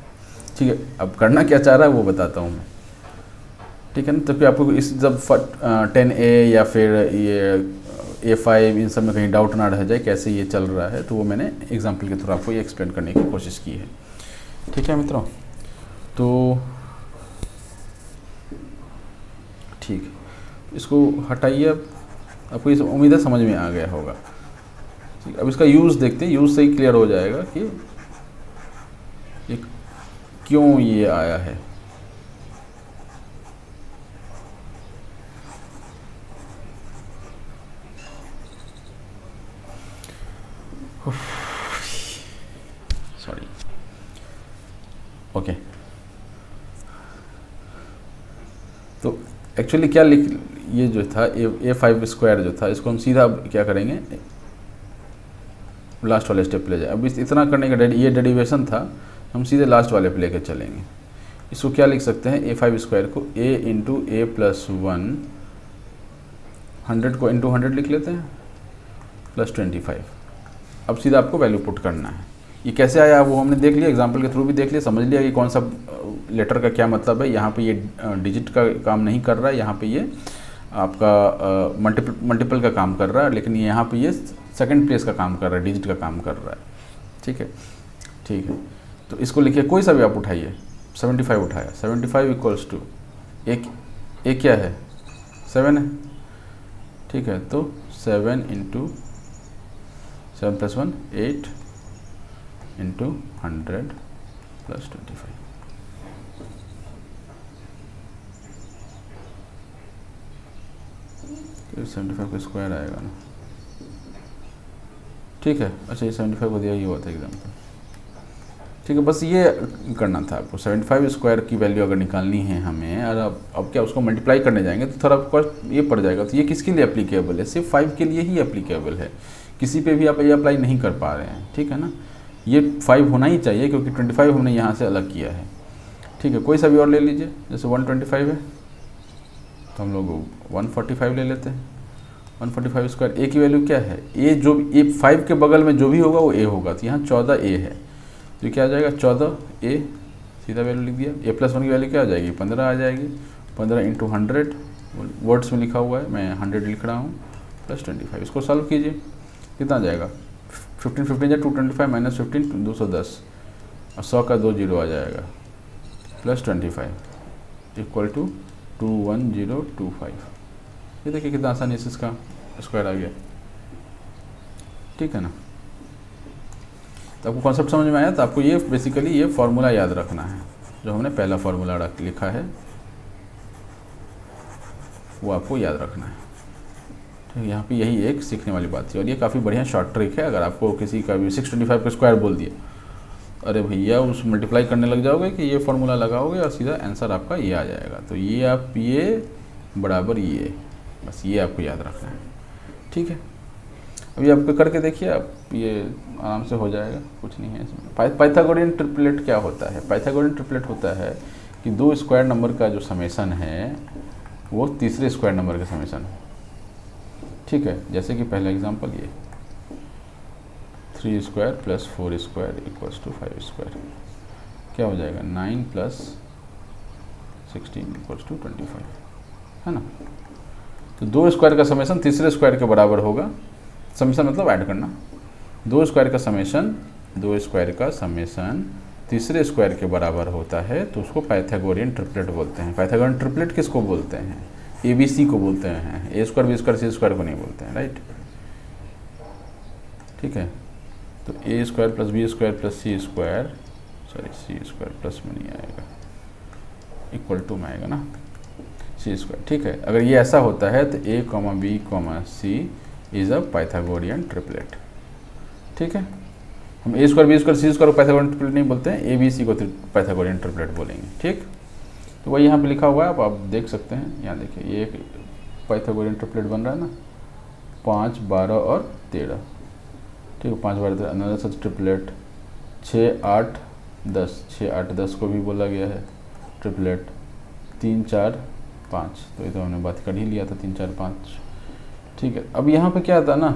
ठीक है, अब करना क्या चाह रहा है वो बताता हूँ मैं। ठीक है ना, तो फिर आपको इस जब 10A या फिर ये A5 इन सब में कहीं डाउट ना रह जाए कैसे ये चल रहा है, तो वो मैंने एग्जांपल के थ्रू आपको ये एक्सप्लेन करने की कोशिश की है। ठीक है मित्रों, तो ठीक, इसको हटाइए। अब आपको ये उम्मीद है समझ में आ गया होगा। ठीक, अब इसका यूज़ देखते हैं, यूज़ से ही क्लियर हो जाएगा कि ये क्यों ये आया है। Sorry, okay. तो एक्चुअली क्या ये जो था A5 स्क्वायर जो था, इसको हम सीधा क्या करेंगे, लास्ट वाले स्टेप पे ले जाए। अब इतना करने का ये डेरिवेशन था, हम सीधे लास्ट वाले पे लेके चलेंगे। इसको क्या लिख सकते हैं, A5 स्क्वायर को A इंटू A प्लस 1 100 को इंटू 100 लिख लेते हैं प्लस 25। अब सीधा आपको वैल्यू पुट करना है। ये कैसे आया वो हमने देख लिया, एग्जाम्पल के थ्रू भी देख लिया, समझ लिया कि कौन सा लेटर का क्या मतलब है। यहाँ पे ये डिजिट का काम नहीं कर रहा है, यहाँ पे ये आपका मल्टीपल का काम कर रहा है, लेकिन यहाँ पे ये सेकंड प्लेस का काम कर रहा है, डिजिट का काम कर रहा है। ठीक है, ठीक है। तो इसको लिखिए, कोई सा भी आप उठाइए। 75 उठाया, 75 इक्वल्स टू एक क्या है, 7 है। ठीक है, तो 7 इंटू 7 + 1 8 इंटू 100 प्लस 25। तो 75 का स्क्वायर आएगा ना। ठीक है, अच्छा ये 75 को दिया ही हुआ था एग्जाम्पल। ठीक है, बस ये करना था आपको। 75 स्क्वायर की वैल्यू अगर निकालनी है हमें, और अब क्या उसको मल्टीप्लाई करने जाएंगे तो थोड़ा कॉस्ट ये पड़ जाएगा। तो ये किसके लिए एप्लीकेबल है, सिर्फ 5 के लिए ही एप्लीकेबल है, किसी पे भी आप ये अप्लाई नहीं कर पा रहे हैं। ठीक है ना, ये 5 होना ही चाहिए क्योंकि 25 हमने यहाँ से अलग किया है। ठीक है, कोई सा भी और ले लीजिए, जैसे 125 है तो हम लोग 145 ले लेते हैं। 145 स्क्वायर, ए की वैल्यू क्या है, ए जो ए 5 के बगल में जो भी होगा वो ए होगा। तो यहाँ 14 ए है, तो क्या आ जाएगा 14 ए, सीधा वैल्यू लिख दिया। ए + 1 की वैल्यू क्या आ जाएगी, 15 आ जाएगी। 15 इंटू 100 वर्ड्स में लिखा हुआ है, मैं 100 लिख रहा हूँ, प्लस 25। इसको सॉल्व कीजिए, कितना आ जाएगा, 15 या 225 माइनस 15 210, और 100 का 2 0 आ जाएगा, प्लस 25 इक्वल टू 21025। ये देखिए कितना आसानी से इसका स्क्वायर आ गया। ठीक है ना, तो आपको कॉन्सेप्ट समझ में आया। तो आपको ये बेसिकली ये फार्मूला याद रखना है, जो हमने पहला फार्मूला लिखा है वो आपको याद रखना है। ठीक है, यहाँ पे यही एक सीखने वाली बात थी, और ये काफ़ी बढ़िया शॉर्ट ट्रिक है। अगर आपको किसी का भी 625 का स्क्वायर बोल दिया, अरे भैया उस मल्टीप्लाई करने लग जाओगे कि ये फार्मूला लगाओगे और सीधा आंसर आपका ये आ जाएगा। तो ये आप ये बराबर ये, बस ये आपको याद रखना है। ठीक है, अभी आपको करके देखिए, आप ये आराम से हो जाएगा, कुछ नहीं है इसमें। पाइथागोरियन ट्रिपलेट क्या होता है, पाइथागोरियन ट्रिपलेट होता है कि 2 स्क्वायर नंबर का जो समेसन है वो तीसरे स्क्वायर नंबर का समेसन है। ठीक है, जैसे कि पहला एग्जांपल ये 3 square plus 4 square equals to 5 square, क्या हो जाएगा 9 + 16 इक्वल्स टू 25, है ना। तो 2 स्क्वायर का समेसन तीसरे स्क्वायर के बराबर होगा। समेसन मतलब ऐड करना। 2 स्क्वायर का समेसन तीसरे स्क्वायर के बराबर होता है, तो उसको पाइथागोरियन ट्रिपलेट बोलते हैं। पाइथागोरियन ट्रिपलेट किसको बोलते हैं, ABC को बोलते हैं, A square B square C square को नहीं बोलते हैं, राइट। ठीक है, तो A square plus B square plus C square, sorry C square plus में नहीं आएगा, इक्वल टू में आएगा ना, C स्क्वायर। ठीक है, अगर ये ऐसा होता है तो A, B, C is a Pythagorean triplet. ठीक है, हम A square B square C square को पाइथागोरियन ट्रिपलेट नहीं बोलते हैं, ABC को पाइथागोरियन ट्रिपलेट बोलेंगे। ठीक, तो वही यहाँ पे लिखा हुआ है, आप देख सकते हैं। यहाँ देखिए ये एक पाइथागोरियन ट्रिपलेट बन रहा है ना, 5, 12 और 13। ठीक है, 5, 12, 13 अनदर सच ट्रिपलेट। 6, 8, 10, 6, 8, 10 को भी बोला गया है ट्रिपलेट। 3, 4, 5, तो ये तो हमने बात कर ही लिया था, 3, 4, 5। ठीक है, अब यहाँ पे क्या आता है ना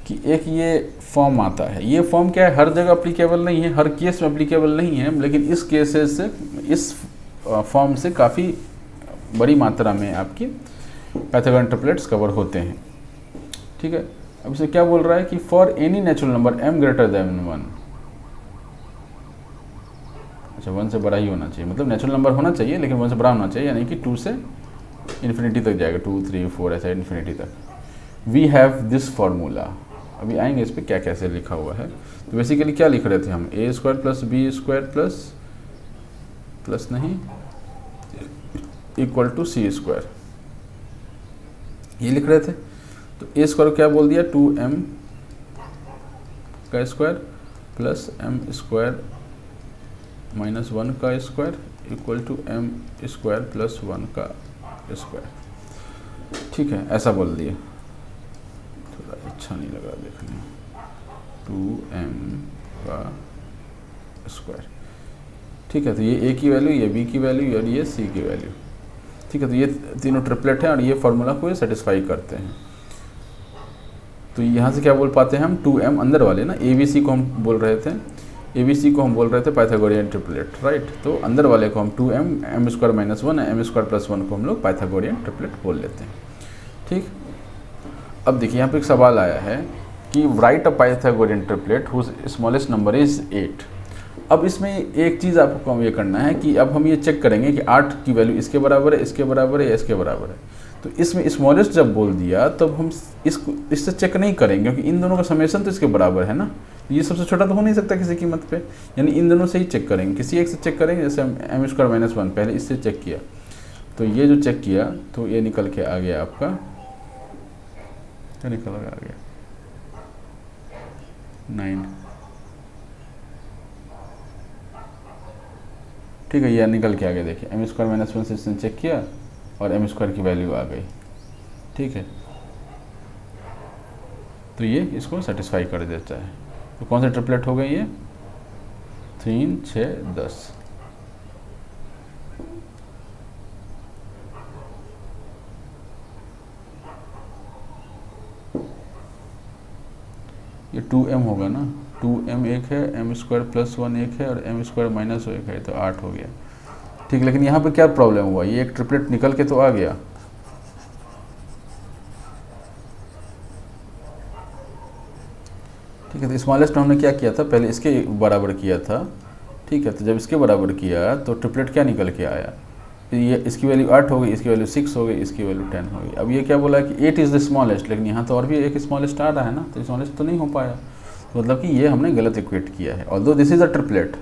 कि एक ये फॉर्म आता है। ये फॉर्म क्या है, हर जगह अप्लीकेबल नहीं है, हर केस में अप्लीकेबल नहीं है, लेकिन इस केसेस से, इस फॉर्म से काफ़ी बड़ी मात्रा में आपकी पाइथागोरियन ट्रिपलेट्स कवर होते हैं। ठीक है, अब इसे क्या बोल रहा है कि for any natural number m greater than 1, अच्छा 1 से बड़ा ही होना चाहिए, मतलब नेचुरल नंबर होना चाहिए लेकिन 1 से बड़ा होना चाहिए, यानी कि 2 से इन्फिनिटी तक जाएगा, 2, 3, 4 ऐसा इन्फिनिटी तक। वी हैव दिस फार्मूला, अभी आएंगे इस पर क्या कैसे लिखा हुआ है। तो बेसिकली क्या लिख रहे थे हम, A square plus B square plus नहीं इक्वल टू C स्क्वायर, ये लिख रहे थे। तो A स्क्वायर क्या बोल दिया, 2m का square plus m square minus 1 का square equal to m square plus 1 का स्क्वायर। ठीक है, ऐसा बोल दिया, थोड़ा अच्छा नहीं लगा देखने। 2m का स्क्वायर। ठीक है, तो ये A की वैल्यू, ये B की वैल्यू और ये C की वैल्यू। ठीक है, तो ये तीनों ट्रिपलेट हैं और ये फार्मूला को सेटिस्फाई करते हैं। तो यहाँ से क्या बोल पाते हैं हम, 2m अंदर वाले ना, ABC को हम बोल रहे थे, ABC को हम बोल रहे थे पाइथागोरियन ट्रिपलेट, राइट। तो अंदर वाले को हम 2m, m² - 1 m² + 1 को हम लोग पाइथागोरियन ट्रिपलेट बोल लेते हैं, ठीक। अब देखिए यहाँ पे एक सवाल आया है कि write a Pythagorean triplet whose smallest number is 8। अब इसमें एक चीज़ आपको ये करना है कि अब हम ये चेक करेंगे कि 8 की वैल्यू इसके बराबर है, इसके बराबर है या इसके बराबर है। तो इसमें स्मॉलेस्ट जब बोल दिया तब हम इससे चेक नहीं करेंगे, क्योंकि इन दोनों का समेशन तो इसके बराबर है ना, ये सबसे छोटा तो हो नहीं सकता किसी कीमत पे, यानी इन दोनों से ही चेक करेंगे, किसी एक से चेक करेंगे। जैसे हम m² - 1 पहले इससे चेक किया, तो ये जो चेक किया तो ये निकल के आ गया आपका, क्या निकल आ गया 9, ठीक है, ये निकल के आ गया। देखिए m² - 1 से इसने चेक किया और m² की वैल्यू आ गई, ठीक है। तो ये इसको सेटिस्फाई कर देता है। तो कौन सा ट्रिपलेट हो गई ये, 3, 6, 10। ये 2m होगा ना, 2m एक है, m² + 1 एक है और m² - 1 है, तो 8 हो गया, ठीक। लेकिन यहाँ पे क्या प्रॉब्लम हुआ, ये एक ट्रिपलेट निकल के तो आ गया, ठीक है। तो स्मॉलेस्ट हमने क्या किया था, पहले इसके बराबर किया था, ठीक है। तो जब इसके बराबर किया तो ट्रिपलेट क्या निकल के आया, ये इसकी वैल्यू 8 हो गई, इसकी वैल्यू 6 हो गई, इसकी वैल्यू 10 हो गई। अब ये क्या बोला कि 8 इज़ द स्मॉलेस्ट, लेकिन यहाँ तो और भी एक स्मॉलेस्ट आ रहा है ना, तो स्मॉलेस्ट तो नहीं हो पाया, तो मतलब कि ये हमने गलत इक्वेट किया है। Although this is a triplet,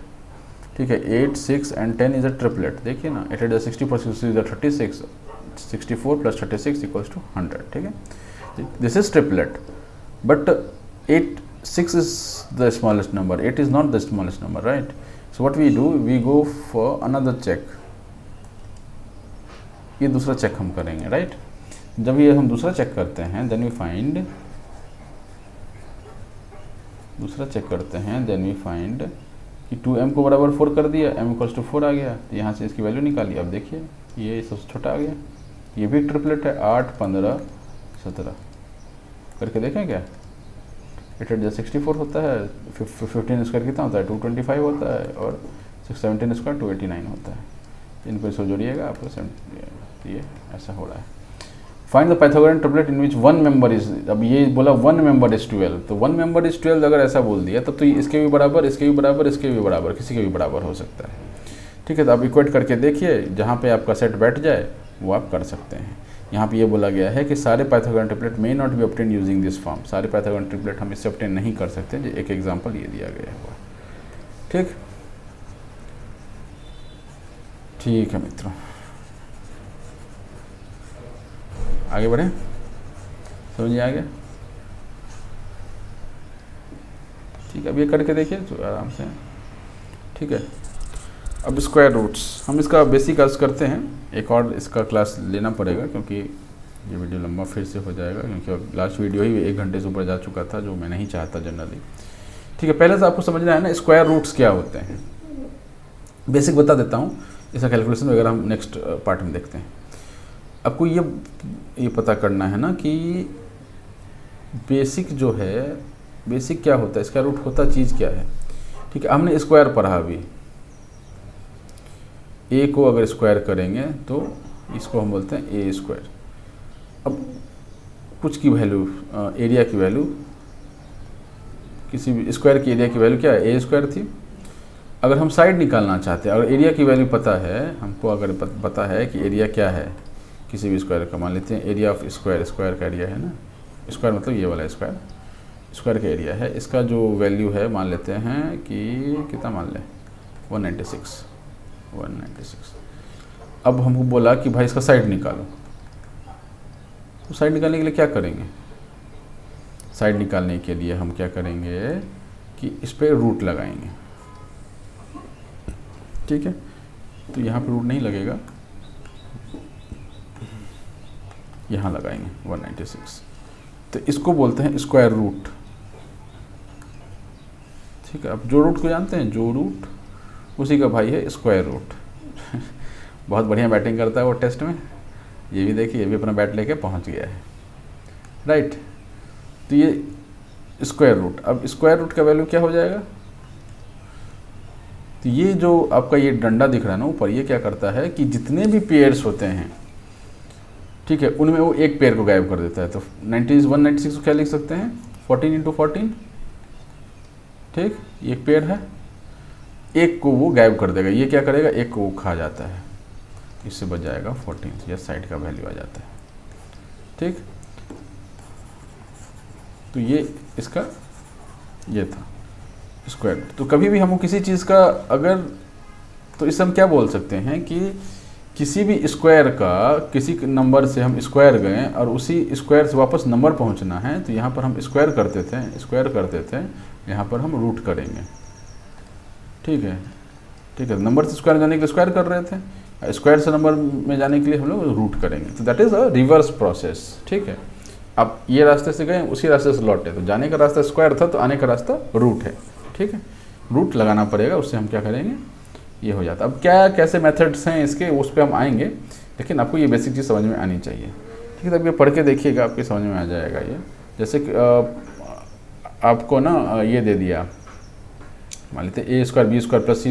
ठीक है, 8, 6 एंड 10 इज़ अ ट्रिपलेट। देखिए ना, 8 × 60 + 6 इज़ 36, 64 + 36 = 100, ठीक है। This is triplet, but 6 is the smallest number, 8 is not the smallest number, right? So what we do, we go for another check, ये दूसरा check हम करेंगे, राइट। जब ये हम दूसरा चेक करते हैं, देन वी फाइंड, दूसरा चेक करते हैं, देन वी फाइंड कि 2m को बराबर 4 कर दिया, m = 4 आ गया, तो यहाँ से इसकी वैल्यू निकाली। अब देखिए ये सबसे छोटा आ गया, ये भी ट्रिपलेट है, 8, 15, 17 करके देखें क्या, 8 × 64 होता है, 15² कितना होता है, 225 होता है, और 17² 289 होता है। इनको इसको जोड़िएगा आपको 7, ये ऐसा हो रहा है। Find the Pythagorean triplet in which 1 member is, अब ये बोला 1 मेंबर इज 12, तो 1 मेंबर इज 12 अगर ऐसा बोल दिया तब तो इसके भी बराबर, इसके भी बराबर, इसके भी बराबर, किसी के भी बराबर हो सकता है, ठीक है। तो आप इक्वेट करके देखिए, जहाँ पे आपका सेट बैठ जाए वो आप कर सकते हैं। यहाँ पे ये बोला गया है कि सारे Pythagorean triplet may not be obtain using this form, सारे पाइथागोरियन ट्रिपलेट हम इससे ऑब्टेन नहीं कर सकते, जो एक एग्जांपल ये दिया गया है, ठीक। ठीक है मित्रों, आगे बढ़ें, समझिए आ गया, ठीक है। अब ये करके देखिए तो आराम से, ठीक है। अब स्क्वायर रूट्स, हम इसका बेसिक अर्ज करते हैं, एक और इसका क्लास लेना पड़ेगा क्योंकि ये वीडियो लंबा फिर से हो जाएगा, क्योंकि लास्ट वीडियो ही 1 घंटे से ऊपर जा चुका था, जो मैं नहीं चाहता जनरली, ठीक है। पहले से आपको समझना है ना स्क्वायर रूट्स क्या होते हैं, बेसिक बता देता हूँ, इसका कैलकुलेशन वगैरह हम नेक्स्ट पार्ट में देखते हैं। आपको ये पता करना है ना कि बेसिक जो है, बेसिक क्या होता है, स्क्वायर रूट होता चीज़ क्या है, ठीक है। हमने स्क्वायर पढ़ा अभी, ए को अगर स्क्वायर करेंगे तो इसको हम बोलते हैं a²। अब कुछ की वैल्यू, एरिया की वैल्यू, किसी भी स्क्वायर की एरिया की वैल्यू क्या है, a² थी। अगर हम साइड निकालना चाहते हैं, अगर एरिया की वैल्यू पता है हमको, अगर पता है कि एरिया क्या है किसी भी स्क्वायर का, मान लेते हैं एरिया ऑफ स्क्वायर, स्क्वायर का एरिया है ना, स्क्वायर मतलब ये वाला स्क्वायर, स्क्वायर का एरिया है, इसका जो वैल्यू है मान लेते हैं कि कितना मान लें, 196। अब हमको बोला कि भाई इसका साइड निकालो, तो साइड निकालने के लिए क्या करेंगे, साइड निकालने के लिए हम क्या करेंगे कि इस पर रूट लगाएंगे, ठीक है। तो यहाँ पे रूट नहीं लगेगा, यहाँ लगाएंगे 196, तो इसको बोलते हैं स्क्वायर रूट, ठीक है। अब जो रूट को जानते हैं, जो रूट उसी का भाई है स्क्वायर रूट बहुत बढ़िया बैटिंग करता है वो टेस्ट में, ये भी देखिए, ये भी अपना बैट लेके पहुंच गया है, राइट। तो ये स्क्वायर रूट, अब स्क्वायर रूट का वैल्यू क्या हो जाएगा, तो ये जो आपका ये डंडा दिख रहा है ना ऊपर, ये क्या करता है कि जितने भी पेयर्स होते हैं, ठीक है, उनमें वो एक पेयर को गायब कर देता है। तो 196 को क्या लिख सकते हैं, 14 इंटू 14, ठीक, एक पेयर है, एक को वो गायब कर देगा, ये क्या करेगा, एक को वो खा जाता है, इससे बच जाएगा 14, या साइड का वैल्यू आ जाता है, ठीक। तो ये इसका ये था स्क्वायर। तो कभी भी हमको किसी चीज़ का अगर, तो इससे हम क्या बोल सकते हैं कि किसी भी स्क्वायर का किसी नंबर से हम स्क्वायर गए और उसी स्क्वायर से वापस नंबर पहुंचना है, तो यहाँ पर हम स्क्वायर करते थे, यहाँ पर हम रूट करेंगे, ठीक है, ठीक है। नंबर से स्क्वायर जाने के लिए स्क्वायर कर रहे थे, स्क्वायर से नंबर में जाने के लिए हम लोग रूट करेंगे। तो that is a reverse process, ठीक है। अब ये रास्ते से गए, उसी रास्ते से लौटे, तो जाने का रास्ता स्क्वायर था, तो आने का रास्ता रूट है, ठीक है। रूट लगाना पड़ेगा, उससे हम क्या करेंगे, ये हो जाता। अब क्या कैसे मेथड्स हैं इसके, उस पर हम आएंगे, लेकिन आपको ये बेसिक चीज़ समझ में आनी चाहिए, ठीक है। तब ये पढ़ के देखिएगा, आपके समझ में आ जाएगा ये। जैसे कि आपको ना ये दे दिया, मान लेते A square B square plus C,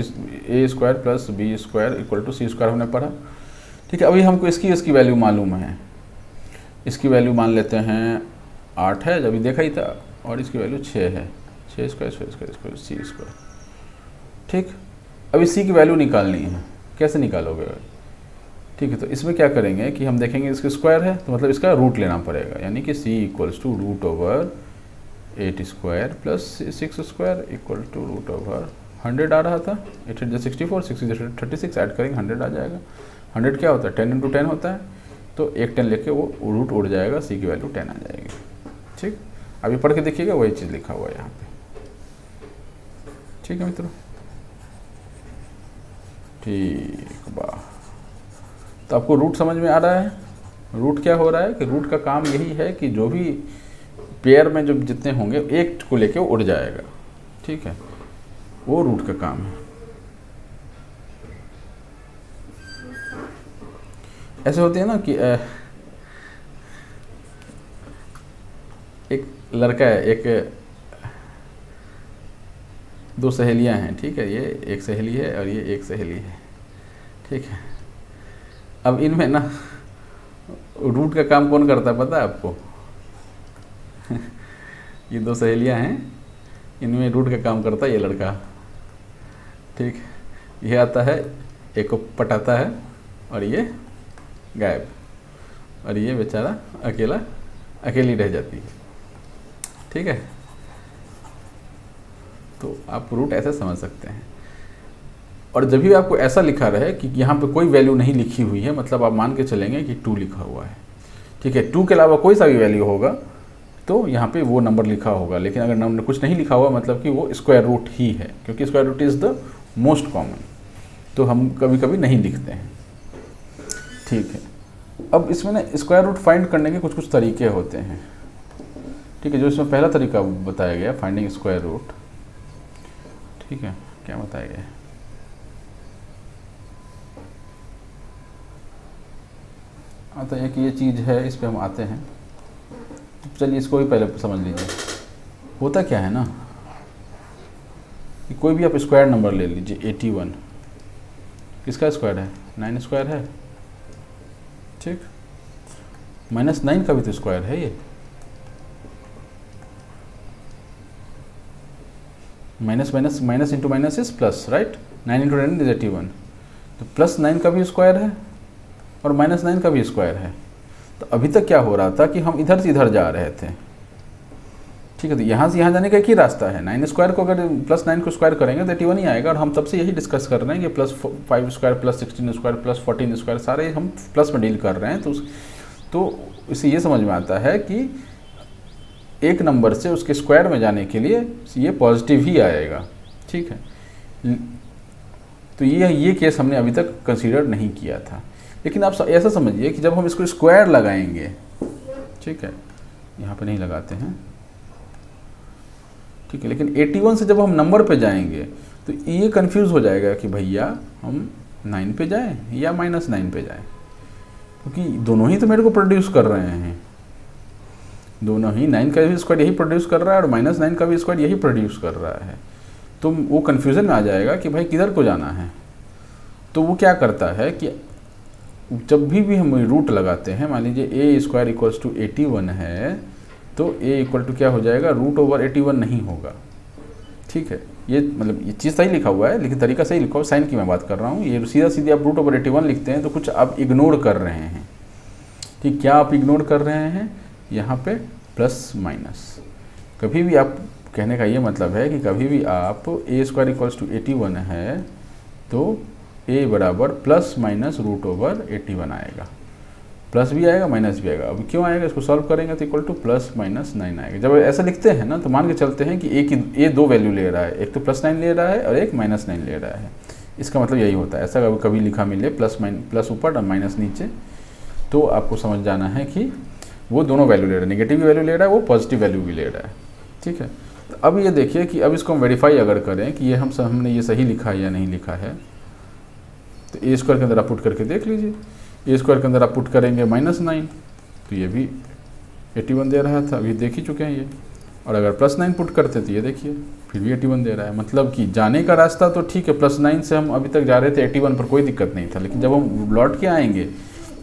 A square plus B square equal to C square हमने पढ़ा, ठीक है। अभी हमको इसकी वैल्यू मालूम है, इसकी वैल्यू मान लेते हैं 8 है, जब देखा ही था, और इसकी वैल्यू 6 है, 6 स्क्वायर सी स्क्वायर, ठीक। अभी सी की वैल्यू निकालनी है, कैसे निकालोगे, ठीक है। तो इसमें क्या करेंगे कि हम देखेंगे इसके स्क्वायर है, तो मतलब इसका रूट लेना पड़ेगा, यानी कि C equals to root over 8 square plus 6 square equal to root over 100 आ रहा था, 8 8 64, 6 36, ऐड करेंगे 100 आ जाएगा। 100 क्या होता है, 10 इंटू 10 होता है, तो एक 10 लेके वो रूट उड़ जाएगा, सी की वैल्यू 10 आ जाएगी, ठीक। अभी पढ़ के देखिएगा, वही चीज़ लिखा हुआ है यहाँ पे, ठीक है मित्रों, ठीक बा। तो आपको रूट समझ में आ रहा है, रूट क्या हो रहा है कि रूट का काम यही है कि जो भी पेयर में जो जितने होंगे, एक को लेके वो उड़ जाएगा, ठीक है, वो रूट का काम है। ऐसे होते हैं ना कि एक लड़का है, एक दो सहेलियां हैं, ठीक है, ये एक सहेली है और ये एक सहेली है, ठीक है। अब इनमें ना रूट का काम कौन करता है पता है आपको? ये दो सहेलियां हैं, इनमें रूट का काम करता है ये लड़का, ठीक। ये आता है, एक को पटाता है और ये गायब, और ये बेचारा अकेली रह जाती है, ठीक है। तो आप रूट ऐसे समझ सकते हैं। और जब भी आपको ऐसा लिखा रहे कि यहाँ पे कोई वैल्यू नहीं लिखी हुई है, मतलब आप मान के चलेंगे कि 2 लिखा हुआ है, ठीक है, 2 के अलावा कोई सा भी वैल्यू होगा तो यहाँ पे वो नंबर लिखा होगा। लेकिन अगर नंबर कुछ नहीं लिखा हुआ, मतलब कि वो स्क्वायर रूट ही है, क्योंकि square root is the most common, तो हम कभी कभी नहीं लिखते हैं, ठीक है। अब इसमें ना स्क्वायर रूट फाइंड करने के कुछ तरीके होते हैं, ठीक है। जो इसमें पहला तरीका बताया गया फाइंडिंग स्क्वायर रूट, ठीक है, क्या बताया गया है, तो एक ये चीज़ है, इस पे हम आते हैं। चलिए इसको भी पहले समझ लीजिए। होता क्या है ना कि कोई भी आप स्क्वायर नंबर ले लीजिए, 81 किसका स्क्वायर है, 9 स्क्वायर है, ठीक। -9 का भी तो स्क्वायर है ये, minus into minus is plus, right. 9 into 9 is 81, तो +9 का भी स्क्वायर है और -9 का भी स्क्वायर है। तो अभी तक क्या हो रहा था कि हम इधर से इधर जा रहे थे, ठीक है। तो यहाँ से यहाँ जाने का एक ही रास्ता है, 9 स्क्वायर को अगर +9 को स्क्वायर करेंगे तो 81 ही आएगा। और हम तब से यही डिस्कस कर रहे हैं कि +5 स्क्वायर +16 स्क्वायर +14 स्क्वायर सारे हम प्लस में डील कर रहे हैं। तो इससे ये समझ में आता है कि एक नंबर से उसके स्क्वायर में जाने के लिए ये पॉजिटिव ही आएगा, ठीक है। तो ये केस हमने अभी तक कंसीडर नहीं किया था। लेकिन आप ऐसा समझिए कि जब हम इसको स्क्वायर लगाएंगे, ठीक है, यहाँ पे नहीं लगाते हैं, ठीक है, लेकिन 81 से जब हम नंबर पे जाएंगे तो ये कंफ्यूज हो जाएगा कि भैया हम 9 पे जाएं या -9 पे जाएं। क्योंकि दोनों ही तो मेरे को प्रोड्यूस कर रहे हैं, दोनों ही 9 का भी स्क्वायर यही प्रोड्यूस कर रहा है और -9 का भी स्क्वायर यही प्रोड्यूस कर रहा है। तो वो कन्फ्यूज़न में आ जाएगा कि भाई किधर को जाना है। तो वो क्या करता है कि जब भी हम रूट लगाते हैं, मान लीजिए ए स्क्वायर इक्वल्स टू 81 है, तो ए इक्वल टू क्या हो जाएगा, √81 नहीं होगा। ठीक है, ये मतलब ये चीज़ सही लिखा हुआ है, लेकिन तरीका सही लिखा हुआ, साइन की मैं बात कर रहा हूँ। ये सीधा सीधे आप √81 लिखते हैं तो कुछ आप इग्नोर कर रहे हैं। ठीक, क्या आप इग्नोर कर रहे हैं यहाँ पे, प्लस माइनस। कभी भी आप, कहने का ये मतलब है कि कभी भी आप ए स्क्वायर इक्वल्स टू 81 है तो ए बराबर प्लस माइनस √81 आएगा। प्लस भी आएगा माइनस भी आएगा। अब क्यों आएगा, इसको सॉल्व करेंगे तो इक्वल टू +-9 आएगा। जब ऐसा लिखते हैं ना तो मान के चलते हैं कि ए दो वैल्यू ले रहा है, एक तो +9 ले रहा है और एक -9 ले रहा है। इसका मतलब यही होता है। ऐसा कभी लिखा मिले प्लस ऊपर और माइनस नीचे, तो आपको समझ जाना है कि वो दोनों वैल्यू ले रहा है, नेगेटिव वैल्यू ले रहा है, वो पॉजिटिव वैल्यू भी ले रहा है। ठीक है, तो अब ये देखिए कि अब इसको हम वेरीफाई अगर करें कि ये हमने ये सही लिखा है या नहीं लिखा है, तो ए स्क्वायर के अंदर आप पुट करके देख लीजिए। ए स्क्वायर के अंदर आप पुट करेंगे -9, तो ये भी 81 दे रहा था, अभी देख ही चुके हैं ये। और अगर +9 पुट करते तो ये देखिए फिर भी 81 दे रहा है। मतलब कि जाने का रास्ता तो ठीक है, +9 से हम अभी तक जा रहे थे 81 पर, कोई दिक्कत नहीं था। लेकिन जब हम लौट के आएंगे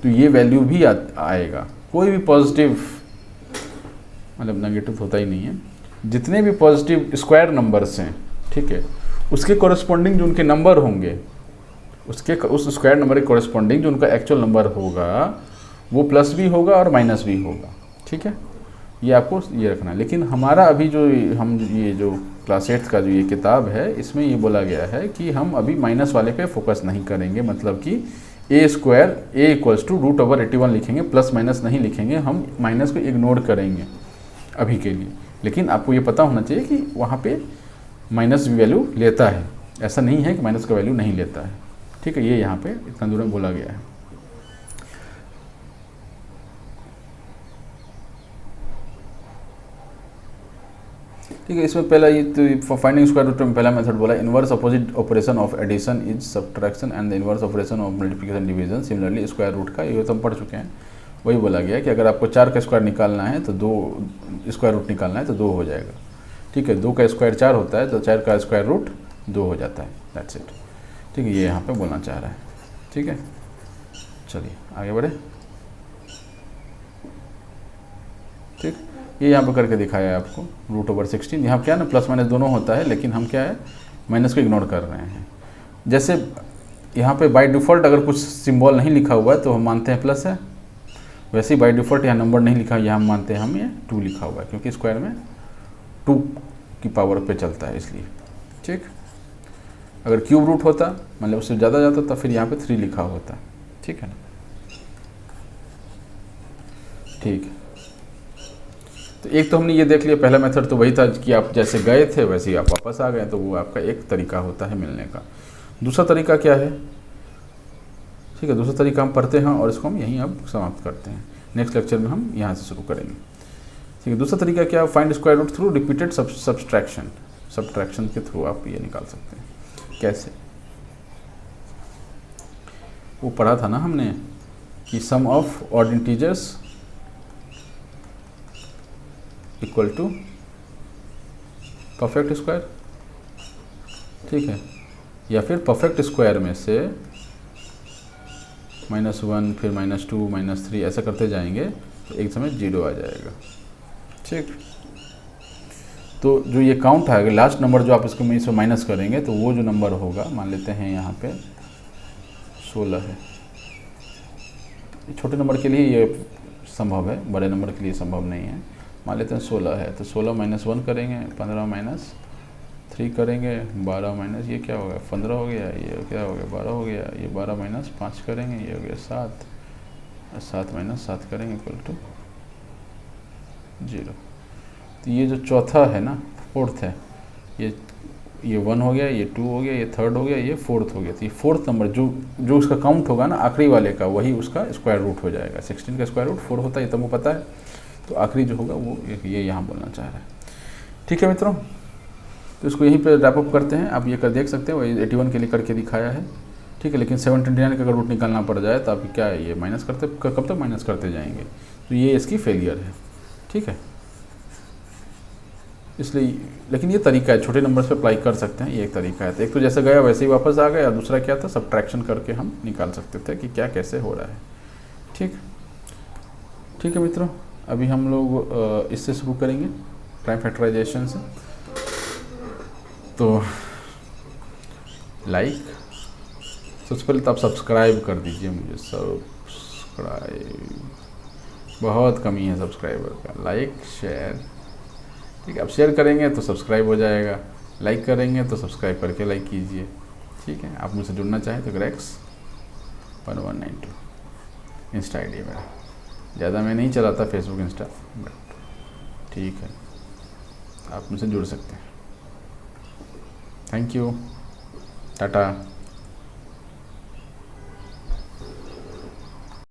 तो ये वैल्यू भी आएगा। कोई भी पॉजिटिव, मतलब नेगेटिव होता ही नहीं है, जितने भी पॉजिटिव स्क्वायर नंबर्स हैं, ठीक है, उसके कॉरस्पॉन्डिंग जो उनके नंबर होंगे, उस स्क्वायर नंबर के कॉरस्पॉन्डिंग जो उनका एक्चुअल नंबर होगा वो प्लस भी होगा और माइनस भी होगा। ठीक है, ये आपको ये रखना है। लेकिन हमारा अभी जो ये जो क्लास 8 का जो ये किताब है, इसमें ये बोला गया है कि हम अभी माइनस वाले पे फोकस नहीं करेंगे। मतलब कि ए स्क्वायर ए इक्वल्स टू √81 लिखेंगे, प्लस माइनस नहीं लिखेंगे, हम माइनस को इग्नोर करेंगे अभी के लिए। लेकिन आपको ये पता होना चाहिए कि वहाँ पे माइनस भी वैल्यू लेता है, ऐसा नहीं है कि माइनस का वैल्यू नहीं लेता है। ठीक है, ये यहाँ पे इतना दूर में बोला गया है। ठीक है, इसमें पहला ये तो फाइंडिंग स्क्वायर रूट में पहला मेथड बोला, inverse opposite operation of addition is subtraction and the inverse operation of multiplication division. Similarly square root का ये तो हम पढ़ चुके हैं। वही बोला गया कि अगर आपको 4 का स्क्वायर निकालना है तो 2 स्क्वायर रूट निकालना है तो 2 हो जाएगा। ठीक है, 2 का स्क्वायर 4 होता है तो 4 का स्क्वायर रूट 2 हो जाता है। That's it. ठीक है, ये यहाँ पे बोलना चाह रहा है। ठीक है, चलिए आगे बढ़े। ठीक, ये यहाँ पे करके दिखाया है आपको √16। यहाँ क्या ना प्लस माइनस दोनों होता है, लेकिन हम क्या है माइनस को इग्नोर कर रहे हैं। जैसे यहाँ पे बाय डिफ़ॉल्ट अगर कुछ सिंबल नहीं लिखा हुआ है तो हम मानते हैं प्लस है, वैसे ही बाय डिफ़ॉल्ट यहाँ नंबर नहीं लिखा, यहाँ हम मानते हैं हम ये 2 लिखा हुआ है, क्योंकि स्क्वायर में 2 की पावर पे चलता है इसलिए। ठीक, अगर क्यूब रूट होता मतलब उससे ज़्यादा जाता तो फिर यहाँ पे 3 लिखा होता। ठीक है ना, ठीक है। तो एक तो हमने ये देख लिया, पहला मेथड तो वही था कि आप जैसे गए थे वैसे ही आप वापस आ गए, तो वो आपका एक तरीका होता है मिलने का। दूसरा तरीका क्या है, ठीक है, दूसरा तरीका हम पढ़ते हैं और इसको हम यहीं अब समाप्त करते हैं। नेक्स्ट लेक्चर में हम यहाँ से शुरू करेंगे। ठीक है, दूसरा तरीका क्या, find square root through repeated subtraction के थ्रू आप ये निकाल सकते हैं। कैसे, वो पढ़ा था ना हमने कि sum of odd integers equal to perfect square. ठीक है, या फिर परफेक्ट स्क्वायर में से -1 फिर -2 -3 ऐसा करते जाएंगे तो एक समय 0 आ जाएगा। ठीक, तो जो ये काउंट है, लास्ट नंबर जो आप इसको में माइनस करेंगे तो वो जो नंबर होगा, मान लेते हैं यहाँ पे 16 है। छोटे नंबर के लिए ये संभव है, बड़े नंबर के लिए संभव नहीं है। मान लेते हैं 16 है, तो 16 -1 करेंगे, 15 -3 करेंगे, 12 माइनस ये क्या हो गया 15 हो गया, ये क्या हो गया 12 हो गया, ये 12 -5 करेंगे, ये हो गया 7, 7 -7 करेंगे इक्वल टू 0। तो ये जो चौथा है ना, फोर्थ है, ये 1 हो गया, ये 2 हो गया, ये 3rd हो गया, ये 4th हो गया। तो ये 4th नंबर जो उसका काउंट होगा ना आखिरी वाले का, वही उसका स्क्वायर रूट हो जाएगा। 16 का स्क्वायर रूट 4 होता है, ये तुमको पता है। तो आखिरी जो होगा वो ये यहाँ बोलना चाह रहा है। ठीक है मित्रों, तो इसको यहीं पे रैप अप करते हैं। आप ये कर देख सकते हैं, वो 81 के लिए करके दिखाया है। ठीक है। लेकिन 729 का अगर रूट निकालना पड़ जाए तो आप क्या है, ये माइनस करते कब तक माइनस करते जाएंगे, तो ये इसकी फेलियर है। ठीक है, इसलिए लेकिन ये तरीका है, छोटे नंबर्स पे अप्लाई कर सकते हैं, ये एक तरीका है। तो एक तो जैसे गया वैसे ही वापस आ गया, दूसरा क्या था, सब्ट्रैक्शन करके हम निकाल सकते थे कि क्या कैसे हो रहा है। ठीक है मित्रों, अभी हम लोग इससे शुरू करेंगे, प्राइम फैक्टराइजेशन से। तो लाइक, सबसे पहले तो आप सब्सक्राइब कर दीजिए मुझे, सब्सक्राइब, बहुत कमी है सब्सक्राइबर का। लाइक शेयर, ठीक है, आप शेयर करेंगे तो सब्सक्राइब हो जाएगा, लाइक करेंगे तो सब्सक्राइब करके लाइक कीजिए। ठीक है, आप मुझसे जुड़ना चाहें तो grex1192 इंस्टा आई डी मेरा, ज़्यादा मैं नहीं चलाता फेसबुक इंस्टा, बट ठीक है, आप मुझसे जुड़ सकते हैं। Thank you, Tata.